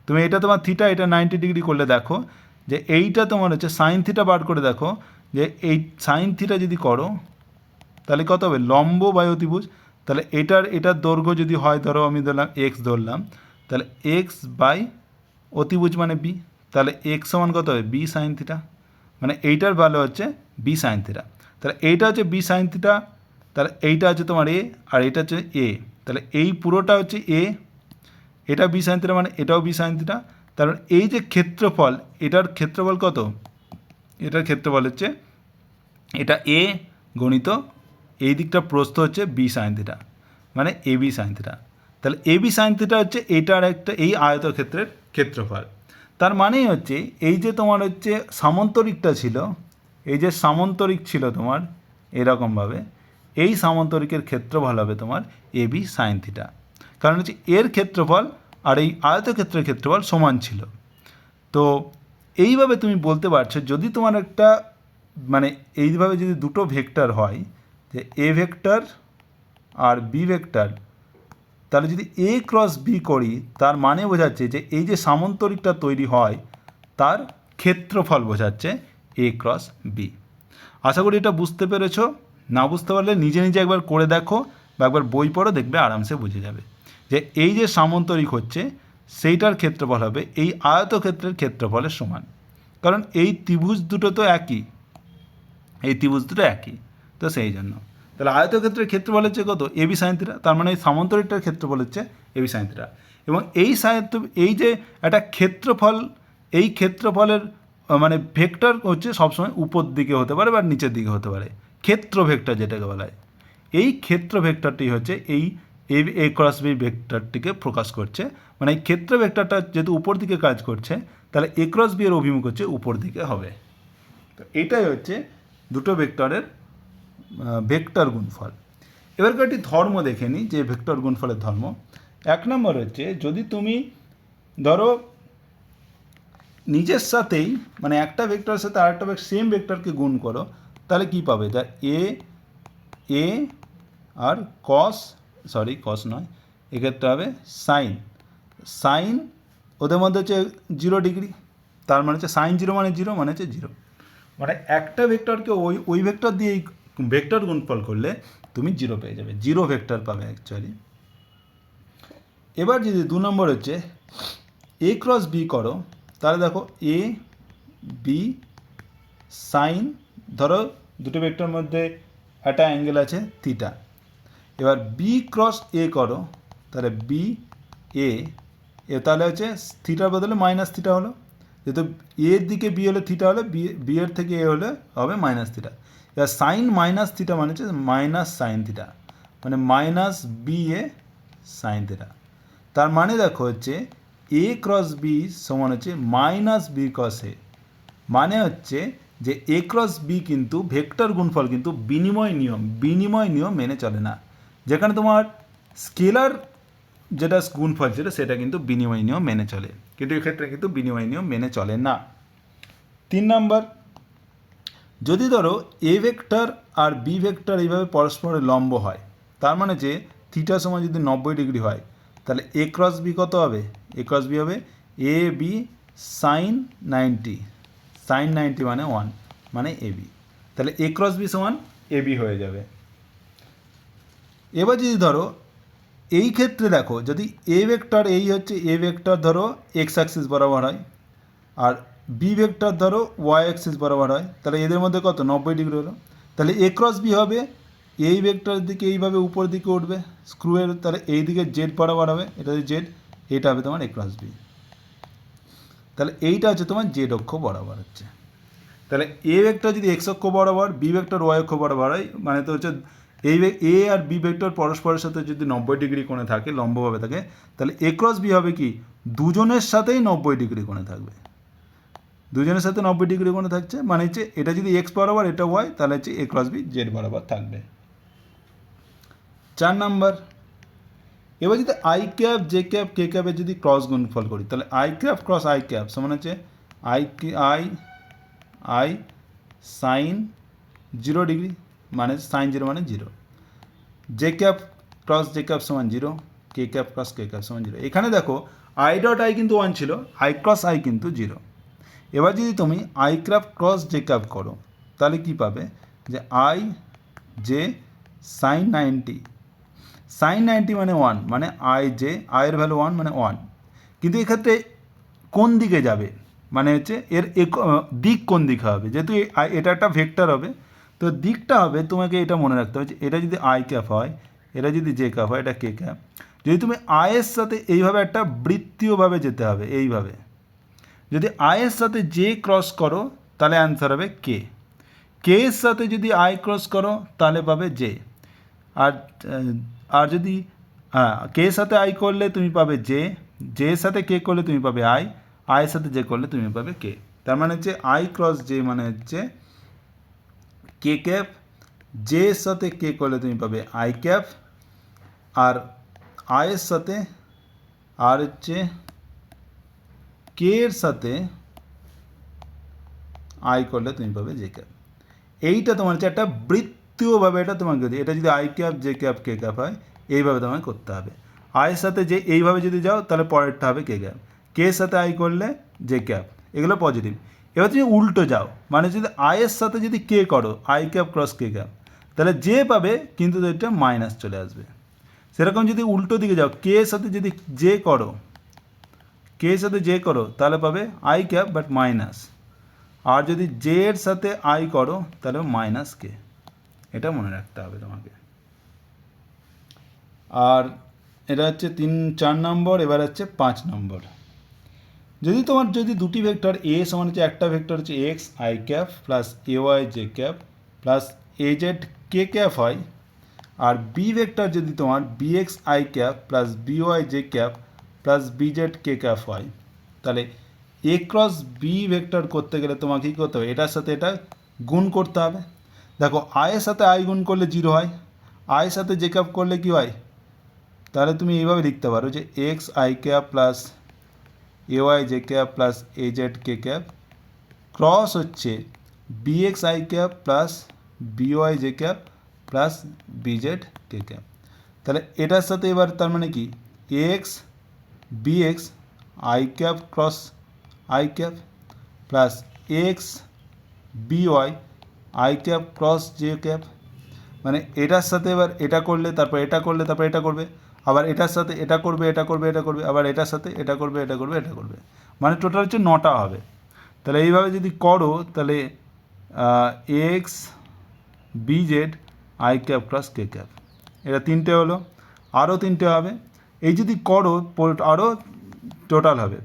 তুমি এটা তোমার থিটা, এটা 90 ডিগ্রি করলে দেখো যে এইটা তোমার হচ্ছে সাইন থিটা বার করে দেখো যে এই সাইন থিটা যদি করো তাহলে কত হবে? লম্ব বাই অতিভুজ। তাহলে এটার দৈর্ঘ্য যদি হয়, ধরো আমি ধরলাম এক্স ধরলাম, তাহলে এক্স বাই অতিভুজ মানে বি, তাহলে এক্স সমান কত হবে? বি সাইন থিটা, মানে এইটার ভ্যালু হচ্ছে বি সাইন থিটা। তাহলে এইটা হচ্ছে বি সাইন থিটা, তাহলে এইটা হচ্ছে তোমার এ আর এটা হচ্ছে এ, তাহলে এই পুরোটা হচ্ছে এ, এটা বি সাইন থিটা মানে এটাও বি সাইন থিটা। তার মানে এই যে ক্ষেত্রফল, এটার ক্ষেত্রফল কত? এটার ক্ষেত্রফল হচ্ছে এটা এ গণিত এই দিকটা প্রস্থ হচ্ছে বি সাইন থিটা, মানে এ বি সাইন থিটা। তাহলে এ বি সাইন থিটা হচ্ছে এইটার একটা এই আয়তক্ষেত্রের ক্ষেত্রফল। তার মানেই হচ্ছে এই যে তোমার হচ্ছে সামান্তরিকটা ছিল, এই যে সামান্তরিক ছিল তোমার এরকমভাবে, এই সামান্তরিকের ক্ষেত্রফল হবে তোমার এ বি সাইন থিটা। কারণ হচ্ছে এর ক্ষেত্রফল আর এই আয়তক্ষেত্রের ক্ষেত্রফল সমান ছিল। তো এইভাবে তুমি বলতে পারছো যদি তোমার একটা মানে এইভাবে যদি দুটো ভেক্টর হয়, যে এ ভেক্টর আর বি ভেক্টর, তাহলে যদি এ ক্রস বি করি তার মানে বোঝাচ্ছে যে এই যে সামান্তরিকটা তৈরি হয় তার ক্ষেত্রফল বোঝাচ্ছে এ ক্রস বি। আশা করি এটা বুঝতে পেরেছো। না বুঝতে পারলে নিজে নিজে একবার করে দেখো বা একবার বই পড়ো, দেখবে আরামসে বুঝে যাবে যে এই যে সামান্তরিক হচ্ছে সেইটার ক্ষেত্রফল হবে এই আয়তক্ষেত্রের ক্ষেত্রফলের সমান। কারণ এই ত্রিভুজ দুটো তো একই, তো সেই জন্য তাহলে আয়তক্ষেত্রের ক্ষেত্রফল হচ্ছে কত? A B sine theta. তার মানে এই সামান্তরিকটার ক্ষেত্রফল হচ্ছে এ বি সাইন থিটা। এবং এই যে একটা ক্ষেত্রফল, এই ক্ষেত্রফলের মানে ভেক্টর হচ্ছে সবসময় উপর দিকে হতে পারে বা নিচের দিকে হতে পারে, ক্ষেত্র ভেক্টর যেটাকে বলা হয়। এই ক্ষেত্র ভেক্টরটি হচ্ছে এই এ ক্রস বি ভেক্টরটিকে প্রকাশ করছে। মানে এই ক্ষেত্র ভেক্টরটা যেহেতু উপর দিকে কাজ করছে, তাহলে এ ক্রস বি এর অভিমুখ হচ্ছে উপর দিকে হবে। তো এটাই হচ্ছে দুটো ভেক্টরের ভেক্টর গুণফল। এবার কয়েকটি ধর্ম দেখে নিই যে ভেক্টর গুণফলের ধর্ম। 1 নম্বর হচ্ছে যদি তুমি ধরো নিজের সাথেই মানে একটা ভেক্টরের সাথে আরেকটা সেম ভেক্টরকে গুণ করো, তাহলে কি পাবে? তা এ আর কস নয়, এক্ষেত্রে হবে সাইন ওদের মধ্যে হচ্ছে 0 ডিগ্রি, তার মানে হচ্ছে সাইন 0 মানে 0 মানে হচ্ছে 0। মানে একটা ভেক্টরকে ওই ভেক্টর দিয়ে ভেক্টর গুণফল করলে তুমি 0 পেয়ে যাবে, 0 ভেক্টর পাবে অ্যাকচুয়ালি। এবার যদি 2 নম্বর হচ্ছে এ ক্রস বি করো, তাহলে দেখো এ বি সাইন, ধরো দুটো ভেক্টর মধ্যে একটা অ্যাঙ্গেল আছে থিটা। এবার বি ক্রস এ করো, তাহলে বি এ, তাহলে হচ্ছে থিটার বদলে মাইনাস থিটা হলো, যেহেতু এর দিকে বি হলে থিটা হলে বি এর থেকে এ হলে হবে মাইনাস থিটা। এবার সাইন মাইনাস থিটা মানে হচ্ছে মাইনাস সাইন থিটা, মানে minus B A sine theta. তার মানে দেখো হচ্ছে এ ক্রস বি সমান হচ্ছে মাইনাস বি ক্রস এ, মানে হচ্ছে যে এ ক্রস বি কিন্তু ভেক্টর গুণফল কিন্তু বিনিময় নিয়ম মেনে চলে না। যেখানে তোমার স্কেলার যেটা গুণফল ছিল সেটা কিন্তু বিনিময় নিয়ম মেনে চলে, কিন্তু এক্ষেত্রে কিন্তু বিনিময় নিয়ম মেনে চলে না। 3 নম্বর, যদি ধরো এ ভেক্টর আর বি ভেক্টর এইভাবে পরস্পরের লম্ব হয়, তার মানে যে থিটা সমান যদি 90 ডিগ্রি হয়, তাহলে এ ক্রস বি কত হবে? এ ক্রস বি হবে এ বি সাইন 90, সাইন 90 মানে 1, মানে এ বি। তাহলে এ ক্রস বি সমান এ বি হয়ে যাবে। এবার যদি ধরো এই ক্ষেত্রে দেখো, যদি এ ভেক্টর এই হচ্ছে এ ভেক্টর ধরো এক্স অ্যাক্সিস বরাবর হয়, আর বি ভেক্টর ধরো ওয়াই অ্যাক্সিস বরাবর হয়, তাহলে এদের মধ্যে কত 90 ডিগ্রি হলো। তাহলে এ ক্রস বি হবে এই ভেক্টরের দিকে এইভাবে উপর দিকে উঠবে স্ক্রুয়ের, তাহলে এই দিকে জেড বরাবর হবে, এটা হচ্ছে জেড, এটা হবে তোমার এ ক্রস বি। তাহলে এইটা হচ্ছে তোমার জেড অক্ষ বরাবর হচ্ছে। তাহলে এ ভেক্টর যদি এক্স অক্ষ বরাবর, বি ভেক্টর ওয়াই অক্ষ বরাবর হয়, মানে তো হচ্ছে এই এ আর বি ভেক্টর পরস্পরের সাথে যদি 90 ডিগ্রি কোণে থাকে, লম্বভাবে থাকে, তাহলে এ ক্রস বি হবে কি দুজনের সাথেই 90 ডিগ্রি কোণে থাকবে, দুজনের সাথে 90 ডিগ্রি কোণে থাকছে, মানে হচ্ছে এটা যদি এক্স বরাবর এটা ওয়াই, তাহলে হচ্ছে এ ক্রস বি জেড বরাবর থাকবে। 4 নাম্বার, এবার যদি আই ক্যাপ জে ক্যাপ কে ক্যাপের যদি ক্রস গুণফল করি, তাহলে I cap cross I cap সমান হচ্ছে I I i sine 0 degree, মানে সাইন 0 মানে 0, J cap cross J cap সমান 0, কে ক্যাপ ক্রস কে ক্যাপ সমান 0। এখানে দেখো আই ডট আই কিন্তু 1 ছিল, আই ক্রস আই কিন্তু 0। এবার যদি তুমি I cap cross J cap করো, তাহলে কি পাবে যে আই জে সাইন 90, সাইন 90 মানে 1, মানে আই জে, আয়ের ভ্যালু 1 মানে 1। কিন্তু এক্ষেত্রে কোন দিকে যাবে, মানে হচ্ছে এর দিক কোন দিকে হবে, যেহেতু এটা একটা ভেক্টর হবে, তো দিকটা হবে তোমাকে এটা মনে রাখতে হবে যে এটা যদি আই ক্যাপ হয়, এটা যদি জে ক্যাপ হয়, এটা কে ক্যাপ। যদি তুমি আয়ের সাথে এইভাবে একটা বৃত্তীয়ভাবে যেতে হবে, এইভাবে যদি আয়ের সাথে জে ক্রস করো তাহলে অ্যান্সার হবে কে, কে এর সাথে যদি আই ক্রস করো তাহলে পাবে জে, আর আর যদি কে এর সাথে আই করলে তুমি পাবে জে, জে এর সাথে কে করলে তুমি পাবে আই, আয়ের সাথে জে করলে তুমি পাবে কে। তার মানে হচ্ছে আই ক্রস জে মানে হচ্ছে কে ক্যাপ, জে এর সাথে কে করলে তুমি পাবে আই ক্যাপ, আর আয়ের সাথে আর হচ্ছে কে এর সাথে আই করলে তুমি পাবে জে ক্যাপ। এইটা তোমার হচ্ছে একটা বৃত্তীয়ভাবে, এটা তোমাকে এটা যদি I cap J cap K cap হয়, এইভাবে তোমাকে করতে হবে। আয়ের সাথে যে এইভাবে যদি যাও তাহলে পরেরটা হবে কে ক্যাপ, কে এর সাথে আই করলে জে ক্যাপ, এগুলো পজিটিভ। এবার তুমি উল্টো যাও, মানে যদি আয়ের সাথে যদি কে করো I cap cross K cap, তাহলে জে পাবে কিন্তু এটা মাইনাস চলে আসবে। সেরকম যদি উল্টো দিকে যাও, কে এর সাথে যদি জে করো, কে এর সাথে জে করো তাহলে পাবে আই ক্যাপ বাট মাইনাস, আর যদি জে এর সাথে আই করো তাহলে মাইনাস কে, এটা মনে রাখতে হবে তোমাকে। আর এটা হচ্ছে 4 নম্বর। এবার হচ্ছে 5 নম্বর, যদি তোমার যদি দুটি ভেক্টর এ সমান হচ্ছে একটা ভেক্টর হচ্ছে X I cap plus A Y J cap plus A Z K cap হয়, আর বি ভেক্টর যদি তোমার B X I cap plus B Y J cap plus B Z K cap হয়, তাহলে এ ক্রস বি ভেক্টর করতে গেলে তোমাকে কী করতে হবে, এটার সাথে এটা গুণ করতে হবে। দেখো আয়ের সাথে আই গুণ করলে 0 হয়, আয়ের সাথে জে ক্যাপ করলে কি হয়, তাহলে তুমি এইভাবে লিখতে পারো যে X I cap plus A Y J cap plus A Z K cap cross হচ্ছে B X I cap plus B Y J cap plus B Z K cap. তাহলে এটার সাথে এবার তার মানে কি X B X I cap cross I cap plus X B Y I cap cross J cap, মানে এটার সাথে এবার এটা করলে তারপর এটা করলে তারপর এটা করবে, আবার এটার সাথে এটা করবে এটা করবে এটা করবে, আবার এটার সাথে এটা করবে এটা করবে এটা করবে, মানে টোটাল হচ্ছে 9টা হবে। তাহলে এইভাবে যদি করো তাহলে X B Z I cap cross K cap, এটা 3টে হলো, আরও 3টে হবে। এই যদি করো আরও টোটাল হবে।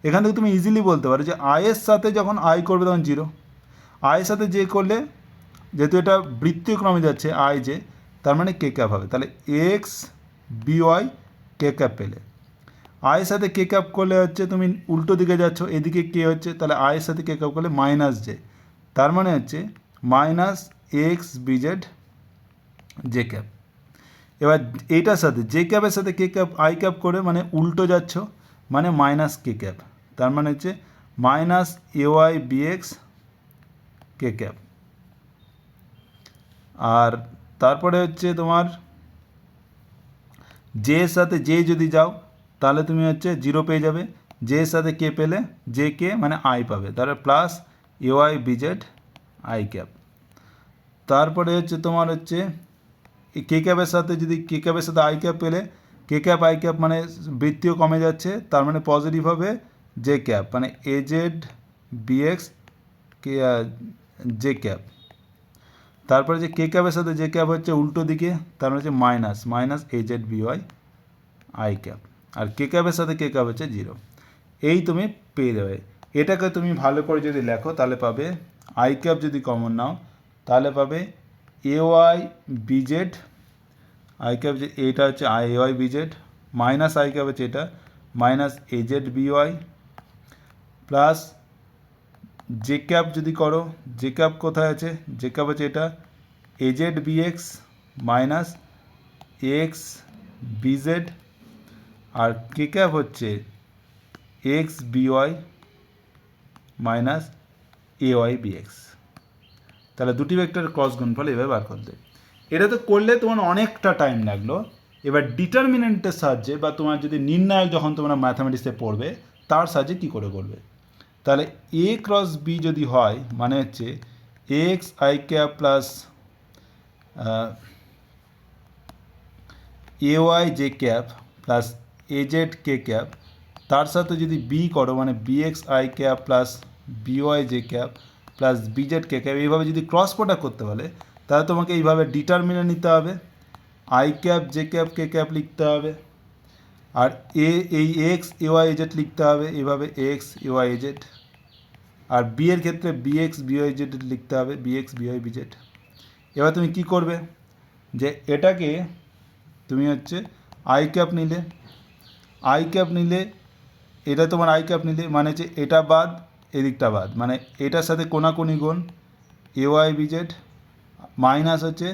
এখান থেকে তুমি ইজিলি বলতে পারো যে আয়ের সাথে যখন আই করবে তখন 0, আয়ের সাথে যে করলে, যেহেতু এটা বৃত্তীয় ক্রমে যাচ্ছে আই যে, তার মানে কে ক্যাপ হবে। তাহলে এক্স বিওয়াই কে ক্যাপ পেলে। আয়ের সাথে কে ক্যাপ করলে হচ্ছে তুমি উল্টো দিকে যাচ্ছ, এদিকে কে হচ্ছে, তাহলে আয়ের সাথে কে ক্যাপ করলে মাইনাস জে, তার মানে হচ্ছে minus X BZ J cap. এবার এইটার সাথে জে ক্যাপের সাথে কে ক্যাপ আই ক্যাপ করে মানে উল্টো যাচ্ছ, মানে মাইনাস কে ক্যাপ, তার মানে হচ্ছে মাইনাস এওয়াই বিএক্স কে ক্যাপ। আর তারপরে হচ্ছে তোমার জে এর সাথে জে যদি যাও তাহলে তুমি হচ্ছে 0 পেয়ে যাবে, জে এর সাথে কে পেলে জে কে মানে আই পাবে, তাহলে plus AY BZ I cap. তারপরে হচ্ছে তোমার হচ্ছে কে ক্যাপের সাথে যদি কে ক্যাপের সাথে আই ক্যাপ পেলে, কে ক্যাপ আই ক্যাপ মানে বৃত্তীয় কমে যাচ্ছে, তার মানে পজিটিভ হবে জে ক্যাপ, মানে এ Z bx K J cap. তারপরে যে কে ক্যাপের সাথে জে ক্যাপ হচ্ছে উল্টো দিকে, তার মানে হচ্ছে minus minus A Z B Y I cap, আর কে ক্যাপের সাথে কে ক্যাপ হচ্ছে 0। এই তুমি পেয়ে যাবে। এটাকে তুমি ভালো করে যদি লেখো তাহলে পাবে আই ক্যাপ যদি কমন নাও তাহলে পাবে A Y B Z I cap, যে এইটা হচ্ছে A Y B Z minus I cap হচ্ছে এটা minus A Z B Y plus J cap যদি করো, জে ক্যাপ কোথায় আছে, জে ক্যাপ হচ্ছে এটা A Z B X minus X B Z, আর কে ক্যাপ হচ্ছে X B Y minus A Y B X. তাহলে দুটি ভেক্টরের ক্রস গুণফল এভাবে বার করতে। এটা তো করলে তোমার অনেকটা টাইম লাগলো। এবার ডিটারমিনেন্টের সাহায্যে বা তোমার যদি নির্ণায়ক যখন তোমরা ম্যাথামেটিক্সে পড়বে তার সাহায্যে কী করে করবে, তাহলে এ ক্রস বি যদি হয় মানে হচ্ছে X I cap plus A Y J cap plus A Z K cap, তার সাথে যদি বি করো মানে B X I cap plus B Y J cap plus B Z K cap, এইভাবে যদি ক্রস প্রোডাক্ট করতে বলে তাহলে তোমাকে এইভাবে ডিটারমিনেন্ট নিতে হবে, I cap J cap K cap লিখতে হবে, আর এই এক্স এ ওয়াই এজেড লিখতে হবে এভাবে x A Y AZ, R B এর ক্ষেত্রে বিএক্স বিওয়াই জেড লিখতে হবে বিএক্স বিওয়াই বিজেড। এবার তুমি কি করবে, যে এটাকে তুমি হচ্ছে আই ক্যাপ নিলে, আই ক্যাপ নিলে এটা তোমার আই ক্যাপ নিলে মানে হচ্ছে এটা বাদ এদিকটা বাদ, মানে এটার সাথে কোনাকুনি গুণ এ ওয়াই বিজেড মাইনাস হচ্ছে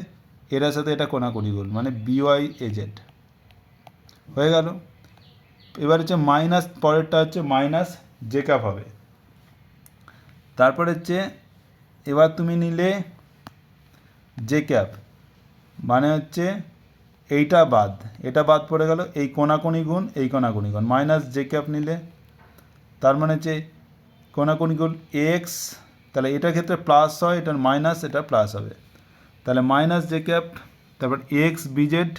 এটার সাথে এটা কোনাকুনি গুণ মানে বিওয়াই এজেড হয়ে গেল। এবার হচ্ছে মাইনাস পরেরটা হচ্ছে মাইনাস জে ক্যাপ হবে। তারপর হচ্ছে এবার তুমি নিলে জে ক্যাপ মানে হচ্ছে এইটা বাদ, এটা বাদ পড়ে গেল, এই কোনাকুনি গুণ এই কোনাকুনি গুণ মাইনাস জে ক্যাপ নিলে, তার মানে হচ্ছে কোনাকুনি গুণ এক্স, তাহলে এটার ক্ষেত্রে প্লাস হয়, এটার মাইনাস এটা প্লাস হবে, তাহলে মাইনাস জে ক্যাপ, তারপর এক্স বিজেড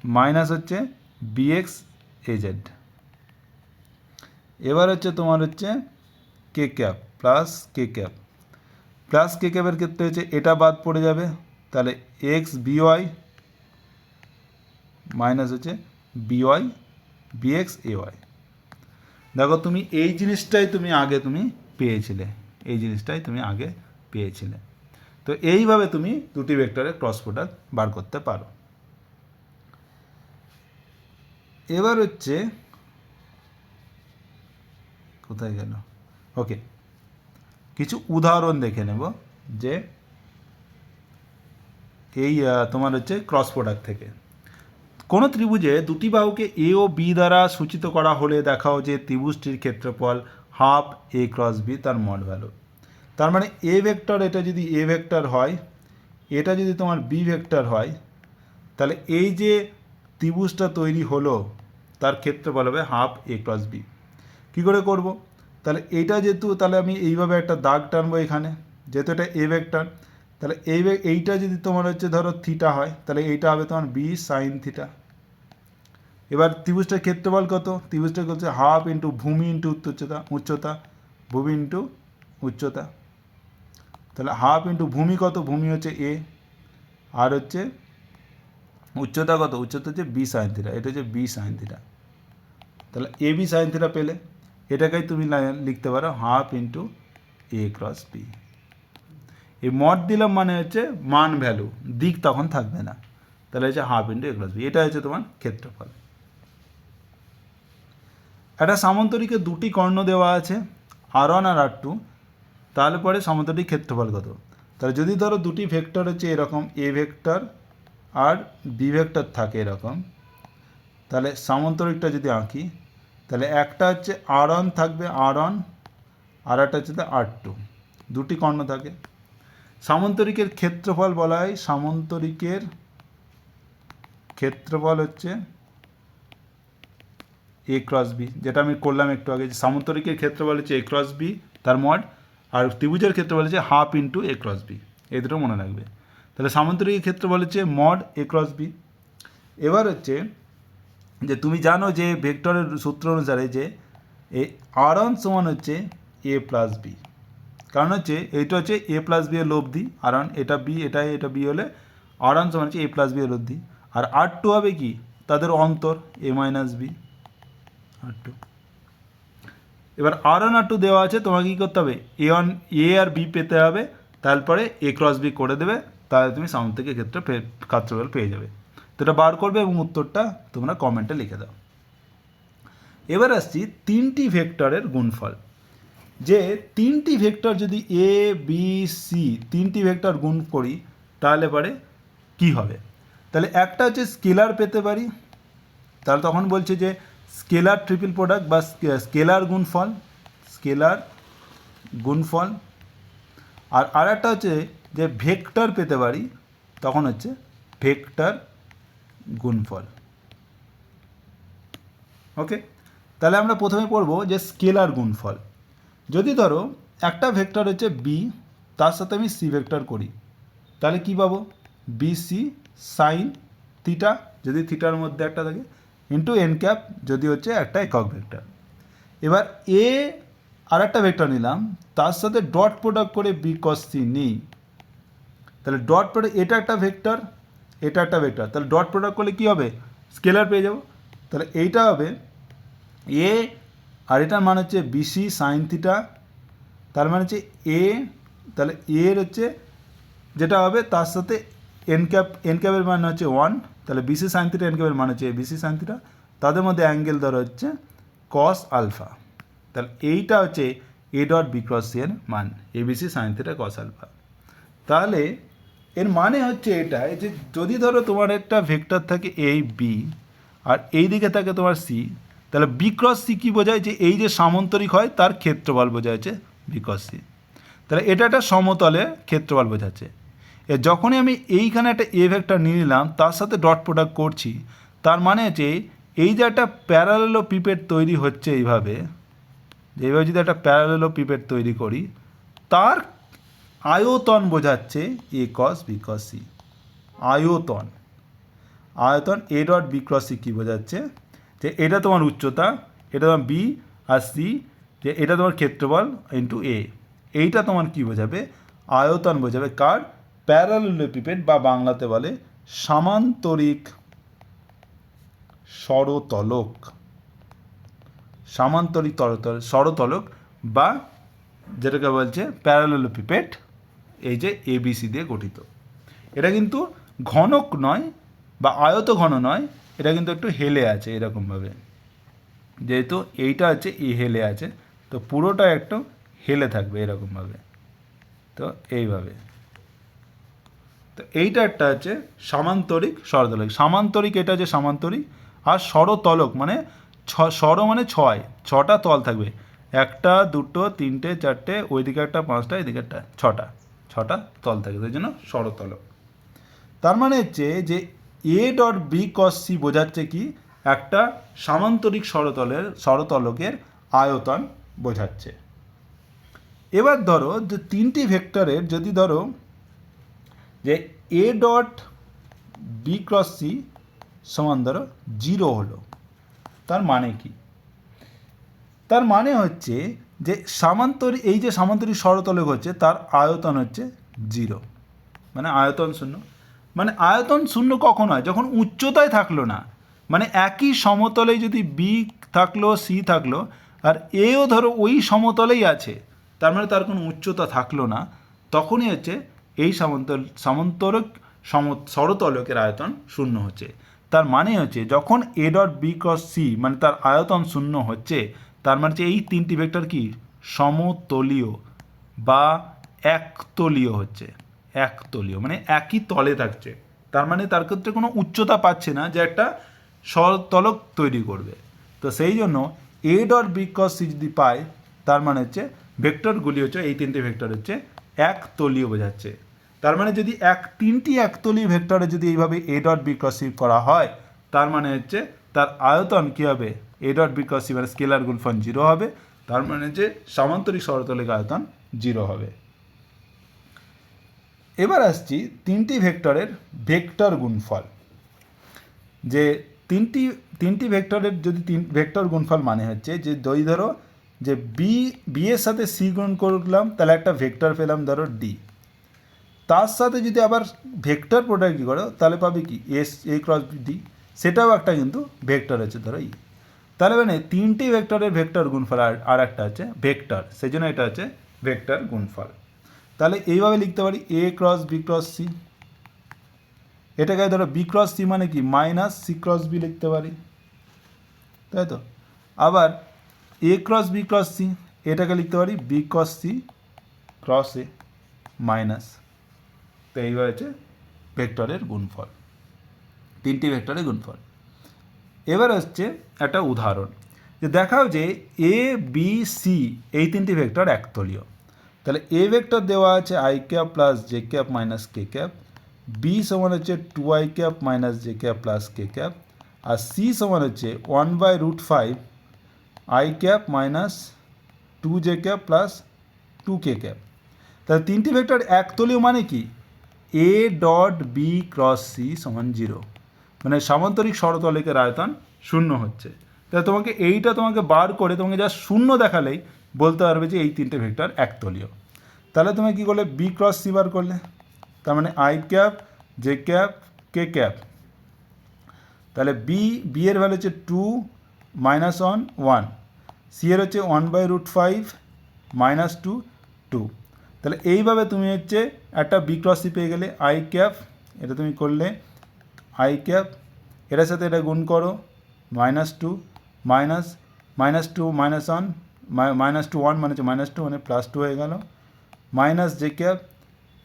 মাইনাস হচ্ছে বিএক্স এজেড। এবার হচ্ছে তোমার হচ্ছে কে cap plus K cap, plus কে ক্যাপের ক্ষেত্রে হচ্ছে এটা বাদ পড়ে যাবে, তাহলে এক্স বিওয়াই মাইনাস হচ্ছে বিওয়াই বিএক্স এওয়াই। দেখো তুমি এই জিনিসটাই তুমি আগে পেয়েছিলে, এই জিনিসটাই তুমি আগে পেয়েছিলে। তো এইভাবে তুমি দুটি ভেক্টরের ক্রস প্রোডাক্ট বার করতে পারো। এবার হচ্ছে কোথায় গেল, ওকে, কিছু উদাহরণ দেখে নেব যে এই তোমার হচ্ছে ক্রস প্রোডাক্ট থেকে কোনো ত্রিভুজে দুটি বাহুকে এ ও বি দ্বারা সূচিত করা হলে দেখাও যে ত্রিভুজটির ক্ষেত্রফল হাফ এ ক্রস বি তার মড ভ্যালু। তার মানে এ ভেক্টর এটা যদি এ ভেক্টর হয়, এটা যদি তোমার বি ভেক্টর হয়, তাহলে এই যে ত্রিভুজটা তৈরি হলো তার ক্ষেত্রফল হবে হাফ এ ক্রস বি। কী করে করব, তাহলে এইটা যেহেতু, তাহলে আমি এইভাবে একটা দাগ টানবো এখানে, যেহেতু এটা এ ভেক্টর, তাহলে এইটা যদি তোমার হচ্ছে ধরো থিটা হয়, তাহলে এইটা হবে তোমার বি সাইন থিটা। এবার ত্রিভুজটার ক্ষেত্রফল কত? ত্রিভুজটা হচ্ছে হাফ ইন্টু ভূমি ইন্টু উচ্চতা, ভূমি ইন্টু উচ্চতা। তাহলে হাফ ইন্টু ভূমি কত? ভূমি হচ্ছে এ, আর হচ্ছে উচ্চতা কত? উচ্চতা হচ্ছে বি সাইন থিটা, এটা হচ্ছে বি সাইন থিটা। তাহলে এ বি সাইন থিটা পেলে, এটাকেই তুমি লিখতে পারো হাফ ইন্টু এ ক্রস বি। এই মড দিলাম মানে হচ্ছে মান ভ্যালু, দিক তখন থাকবে না, তাহলে হচ্ছে হাফ ইন্টু এ ক্রস বি, এটা হচ্ছে তোমার ক্ষেত্রফল। একটা সামান্তরিকে দুটি কর্ণ দেওয়া আছে R1 আর R2, তাহলে পরে সামান্তরিক ক্ষেত্রফল কত? তাহলে যদি ধরো দুটি ভেক্টর হচ্ছে এরকম, এ ভেক্টর আর বি ভেক্টর থাকে এরকম, তাহলে সামান্তরিকটা যদি আঁকি, তাহলে একটা হচ্ছে R1 থাকবে R1, আর একটা হচ্ছে R2, দুটি কর্ণ থাকে। সামান্তরিকের ক্ষেত্রফল বলা হয়, সামান্তরিকের ক্ষেত্রফল হচ্ছে এ ক্রস বি, যেটা আমি করলাম একটু আগে, যে সামান্তরিকের ক্ষেত্রফল হচ্ছে এ ক্রস বি তার মড, আর ত্রিভুজের ক্ষেত্রফল হচ্ছে হাফ ইন্টু এ ক্রস বি, এই দুটো মনে রাখবে। তাহলে সামান্তরিকের ক্ষেত্রফল হচ্ছে মড এ ক্রস বি। এবার হচ্ছে যে তুমি জানো যে ভেক্টরের সূত্র অনুসারে যে এ R1 সমান হচ্ছে এ প্লাস বি, কারণ হচ্ছে এইটা হচ্ছে এ প্লাস বি এর লব্ধি, R1 এটা বি, এটা বি হলে R1 সমান হচ্ছে এ প্লাস বি এর লব্ধি, আর R2 হবে কি? তাদের অন্তর এ মাইনাস বি R2। এবার R1 R2 দেওয়া আছে, তোমাকে কী করতে হবে? এ আর বি পেতে হবে, তারপরে এ ক্রস বি করে দেবে, তাহলে তুমি সামান্তরিকের ক্ষেত্রফল পেয়ে যাবে। তো এটা বার করবে এবং উত্তরটা তোমরা কমেন্টে লিখে দাও। এবার আসছি তিনটি ভেক্টরের গুণফল। যে তিনটি ভেক্টর যদি এ বি সি তিনটি ভেক্টর গুণ করি, তাহলে পরে কি হবে? তাহলে একটা হচ্ছে স্কেলার পেতে পারি, তাহলে তখন বলছে যে স্কেলার ট্রিপল প্রোডাক্ট বা স্কেলার গুণফল। আর আরেকটা হচ্ছে যে ভেক্টর পেতে পারি, তখন হচ্ছে ভেক্টর গুণফল। ওকে, তাহলে আমরা প্রথমে পড়ব যে স্কেলার গুণফল। যদি ধরো একটা ভেক্টর হচ্ছে বি, তার সাথে আমি সি ভেক্টর করি, তাহলে কি পাবো? বি সি সাইন থিটা, যদি থিটার মধ্যে একটা থাকে, ইন্টু এন ক্যাপ যদি হচ্ছে একটা একক ভেক্টর। এবার এ আর একটা ভেক্টর নিলাম, তার সাথে ডট প্রোডাক্ট করে বি কস সি নিই, তাহলে ডট প্রোডাক্ট, এটা একটা ভেক্টর, এটা একটা ভেক্টর, তাহলে ডট প্রোডাক্ট করলে কী হবে? স্কেলার পেয়ে যাব। তাহলে এইটা হবে এ, আর এটার মান হচ্ছে বিসি সাইন থিটা, তার মানে হচ্ছে এ, তাহলে এর হচ্ছে যেটা হবে তার সাথে এন ক্যাপের মান হচ্ছে 1, তাহলে বিসি সাইন থিটা, এন ক্যাপের মান হচ্ছে বিসি সাইন থিটা, তাদের মধ্যে অ্যাঙ্গেল ধরা হচ্ছে কস আলফা। তাহলে এইটা হচ্ছে A dot B cross C এর মান, ABC sine theta cos alpha. তাহলে এর মানে হচ্ছে এটা যে যদি ধরো তোমার একটা ভেক্টর থাকে এই বি, আর এই দিকে থাকে তোমার সি, তাহলে বি ক্রস সি কী বোঝায়? যে এই যে সামান্তরিক হয় তার ক্ষেত্রফল বোঝাচ্ছে বি ক্রস সি। তাহলে এটা একটা সমতলে ক্ষেত্রফল বোঝাচ্ছে। যখনই আমি এইখানে একটা এ ভেক্টর নিয়ে নিলাম, তার সাথে ডট প্রোডাক্ট করছি, তার মানে হচ্ছে এই যে একটা প্যারালেলো পিপেট তৈরি হচ্ছে এইভাবে, এইভাবে যদি একটা প্যারালেলো পিপেট তৈরি করি, তার আয়তন বোঝাচ্ছে এ কস বি কস সি। আয়তন A dot B cross C কী বোঝাচ্ছে? যে এটা তোমার উচ্চতা, এটা তোমার বি, আর সি যে এটা তোমার ক্ষেত্রফল ইন্টু এ, এইটা তোমার কী বোঝাবে? আয়তন বোঝাবে কার? প্যারালেলোপিপেড বা বাংলাতে বলে সামান্তরিক ষড়তলক, ষড়তলক বা যেটাকে বলছে প্যারালেলোপিপেড, এই যে এবিসি দিয়ে গঠিত। এটা কিন্তু ঘনক নয় বা আয়ত ঘন নয়, এটা কিন্তু একটু হেলে আছে এরকমভাবে, যেহেতু এইটা হচ্ছে এই হেলে আছে, তো পুরোটা একটু হেলে থাকবে এরকমভাবে, তো এইভাবে। তো এইটা একটা হচ্ছে সামান্তরিক ষড়তলক। সামান্তরিক এটা হচ্ছে সামান্তরিক, আর ষড়তলক মানে ষড় মানে ছটা তল থাকবে, একটা দুটো তিনটে চারটে, ওইদিকে একটা পাঁচটা, এদিকে একটা ছটা তল থাকে, সেই জন্য ষড়তলক। তার মানে হচ্ছে যে A dot B cos C বোঝাচ্ছে কি? একটা সামান্তরিক ষড়তলের ষড়তলকের আয়তন বোঝাচ্ছে। এবার ধরো যে তিনটি ভেক্টরের যদি ধরো যে A dot B cross C সমান ধরো 0 হলো, তার মানে কি? তার মানে হচ্ছে যে সামান্তরিক, এই যে সামান্তরিক ষড়তলক হচ্ছে তার আয়তন হচ্ছে 0, মানে আয়তন শূন্য। মানে আয়তন শূন্য কখন হয়? যখন উচ্চতায় থাকলো না, মানে একই সমতলে যদি বি থাকলো, সি থাকলো, আর এও ধরো ওই সমতলেই আছে, তার মানে তার কোনো উচ্চতা থাকলো না, তখনই হচ্ছে এই সামান্তরিক ষড়তলকের আয়তন শূন্য হচ্ছে। তার মানে হচ্ছে যখন A dot B cross C মানে তার আয়তন শূন্য হচ্ছে, তার মানে হচ্ছে এই তিনটি ভেক্টর কি সমতলীয় বা একতলীয় হচ্ছে। একতলীয় মানে একই তলে থাকছে, তার মানে তার ক্ষেত্রে কোনো উচ্চতা পাচ্ছে না যে একটা ষড়তলক তৈরি করবে। তো সেই জন্য A dot B cross C যদি পায়, তার মানে হচ্ছে ভেক্টরগুলি হচ্ছে এই তিনটি ভেক্টর হচ্ছে একতলীয় বোঝাচ্ছে। তার মানে যদি তিনটি একতলীয় ভেক্টরে যদি এইভাবে A dot B cross C করা হয়, তার মানে হচ্ছে তার আয়তন কী হবে? A dot B cross C মানে স্কেলার গুণফল 0 হবে, তার মানে যে সামান্তরিক ষড়তলের আয়তন 0 হবে। এবার আসছি তিনটি ভেক্টরের ভেক্টর গুণফল। যে তিনটি ভেক্টরের যদি ভেক্টর গুণফল মানে হচ্ছে যে ধরো যে বি এর সাথে সি গুণ করলাম, তাহলে একটা ভেক্টর পেলাম ধরো ডি। তার সাথে যদি আবার ভেক্টর প্রোডাক্ট করো, তাহলে পাবে কি এ ক্রস ডি, সেটাও একটা কিন্তু ভেক্টর আছে ধরো ই। তাহলে মানে তিনটি ভেক্টরের ভেক্টর গুণফল আর একটা হচ্ছে ভেক্টর, সেই জন্য এটা হচ্ছে ভেক্টর গুণফল। তাহলে এইভাবে লিখতে পারি এ ক্রস বি ক্রস সি, এটাকে ধরো বি ক্রস সি মানে কি মাইনাস সি ক্রস বি লিখতে পারি, তাই তো। আবার এ ক্রস বি ক্রস সি এটাকে লিখতে পারি বি ক্রস সি ক্রস এ মাইনাস। তো এইভাবে হচ্ছে ভেক্টরের গুণফল, তিনটি ভেক্টরের গুণফল। এবার হচ্ছে একটা উদাহরণ, যে দেখাও যে এ বি সি এই তিনটি ভেক্টর একতলীয়। তাহলে এ ভেক্টর দেওয়া আছে I cap plus J cap minus K cap, B সমান হচ্ছে 2i cap minus J cap plus K cap, আর সি সমান হচ্ছে 1/√5 I cap minus 2j cap plus 2k cap. তাহলে তিনটি ভেক্টর একতলীয় মানে কি A dot B cross C সমান 0, মানে সামান্তরিক ষড়তলকের আয়তন শূন্য হচ্ছে। তাহলে তোমাকে বার করে তোমাকে যা শূন্য দেখালেই বলতে পারবে যে এই তিনটে ভেক্টর একতলীয়। তাহলে তুমি কী করলে বি ক্রস সি বার করলে, তার মানে I cap J cap K cap. তাহলে বি এর ভ্যালু হচ্ছে 2 মাইনাস 1, সি এর হচ্ছে 1/√5 মাইনাস 2। তাহলে এইভাবে তুমি হচ্ছে একটা বি ক্রস সি পেয়ে গেলে। আই ক্যাপ এটা তুমি করলে আই ক্যাপ, এটার সাথে এটা গুণ করো -2 মাইনাস -2 মাইনাস 1 -2 1 মানে হচ্ছে -2 মানে +2 হয়ে গেল, মাইনাস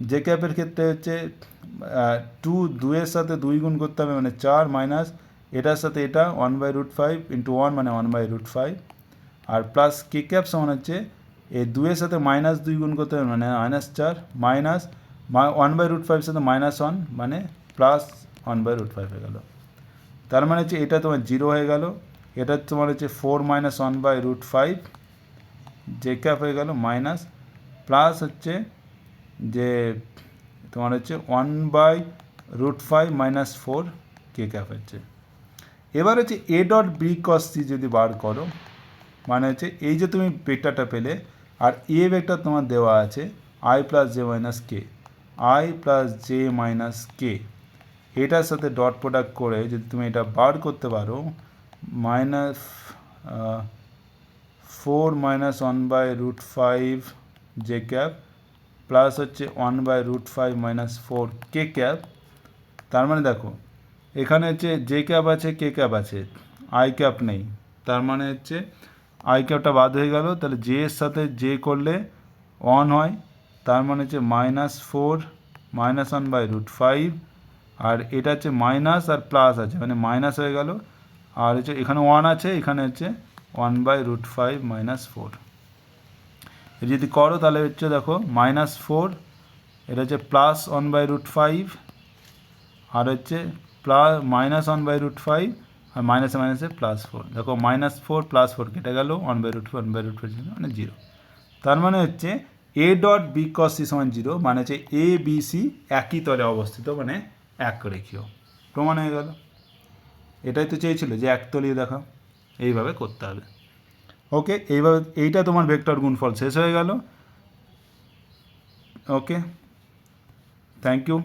জে ক্যাপের ক্ষেত্রে হচ্ছে 2 এর সাথে 2 গুণ করতে হবে মানে 4, মাইনাস এটার সাথে এটা 1/√5 ইন্টু 1 মানে 1/√5, আর প্লাস কে ক্যাপ সমান হচ্ছে এই 2 এর সাথে -2 গুণ করতে হবে মানে -4, মাইনাস 1/√5 সাথে -1 মানে +1/√5 হয়ে গেল। তার মানে হচ্ছে এটা তোমার 0 হয়ে গেল, এটা তোমার হচ্ছে 4 মাইনাস 1/√5 জে ক্যাপ হয়ে গেল, মাইনাস প্লাস হচ্ছে যে তোমার হচ্ছে 1/√5 মাইনাস 4 কে ক্যাপ হচ্ছে। এবার হচ্ছে A dot B cross C যদি বার করো, মানে হচ্ছে এই যে তুমি ভেক্টরটা পেলে, আর এ ভেক্টর তোমার দেওয়া আছে I plus J minus K, I plus J minus K, এটার সাথে ডট প্রোডাক্ট করে যদি তুমি এটা বার করতে পারো, -4 মাইনাস 1/√5 জে ক্যাপ প্লাস হচ্ছে 1/√5 মাইনাস 4 কে ক্যাপ। তার মানে দেখো এখানে হচ্ছে জে ক্যাপ আছে কে ক্যাপ আছে, আই ক্যাপ নেই, তার মানে হচ্ছে আই ক্যাপটা বাদ হয়ে গেল। তাহলে জে এর সাথে জে করলে 1 হয়, তার মানে হচ্ছে -4 মাইনাস 1/√5, আর এটা হচ্ছে মাইনাস আর প্লাস আছে মানে মাইনাস হয়ে গেল, আর হচ্ছে এখানে 1 আছে, এখানে হচ্ছে 1/√5 মাইনাস 4। এটা যদি করো তাহলে হচ্ছে দেখো -4, এটা হচ্ছে প্লাস 1/√5, আর হচ্ছে প্লাস -1/√5, আর মাইনাসে মাইনাসে +4, দেখো -4 + 4 কেটে গেল, 1/√4 1/√4 মানে 0। তার মানে হচ্ছে a dot B cos C সমান 0, মানে হচ্ছে এ বি সি একই তলে অবস্থিত, মানে একরেখীয়। প্রমাণ হয়ে গেল। এটাই তো চেয়েছিল যে একতলীয় দেখা, এইভাবে করতে হবে। ওকে, এইভাবে এইটা তোমার ভেক্টর গুণফল শেষ হয়ে গেল। ওকে, থ্যাংক ইউ।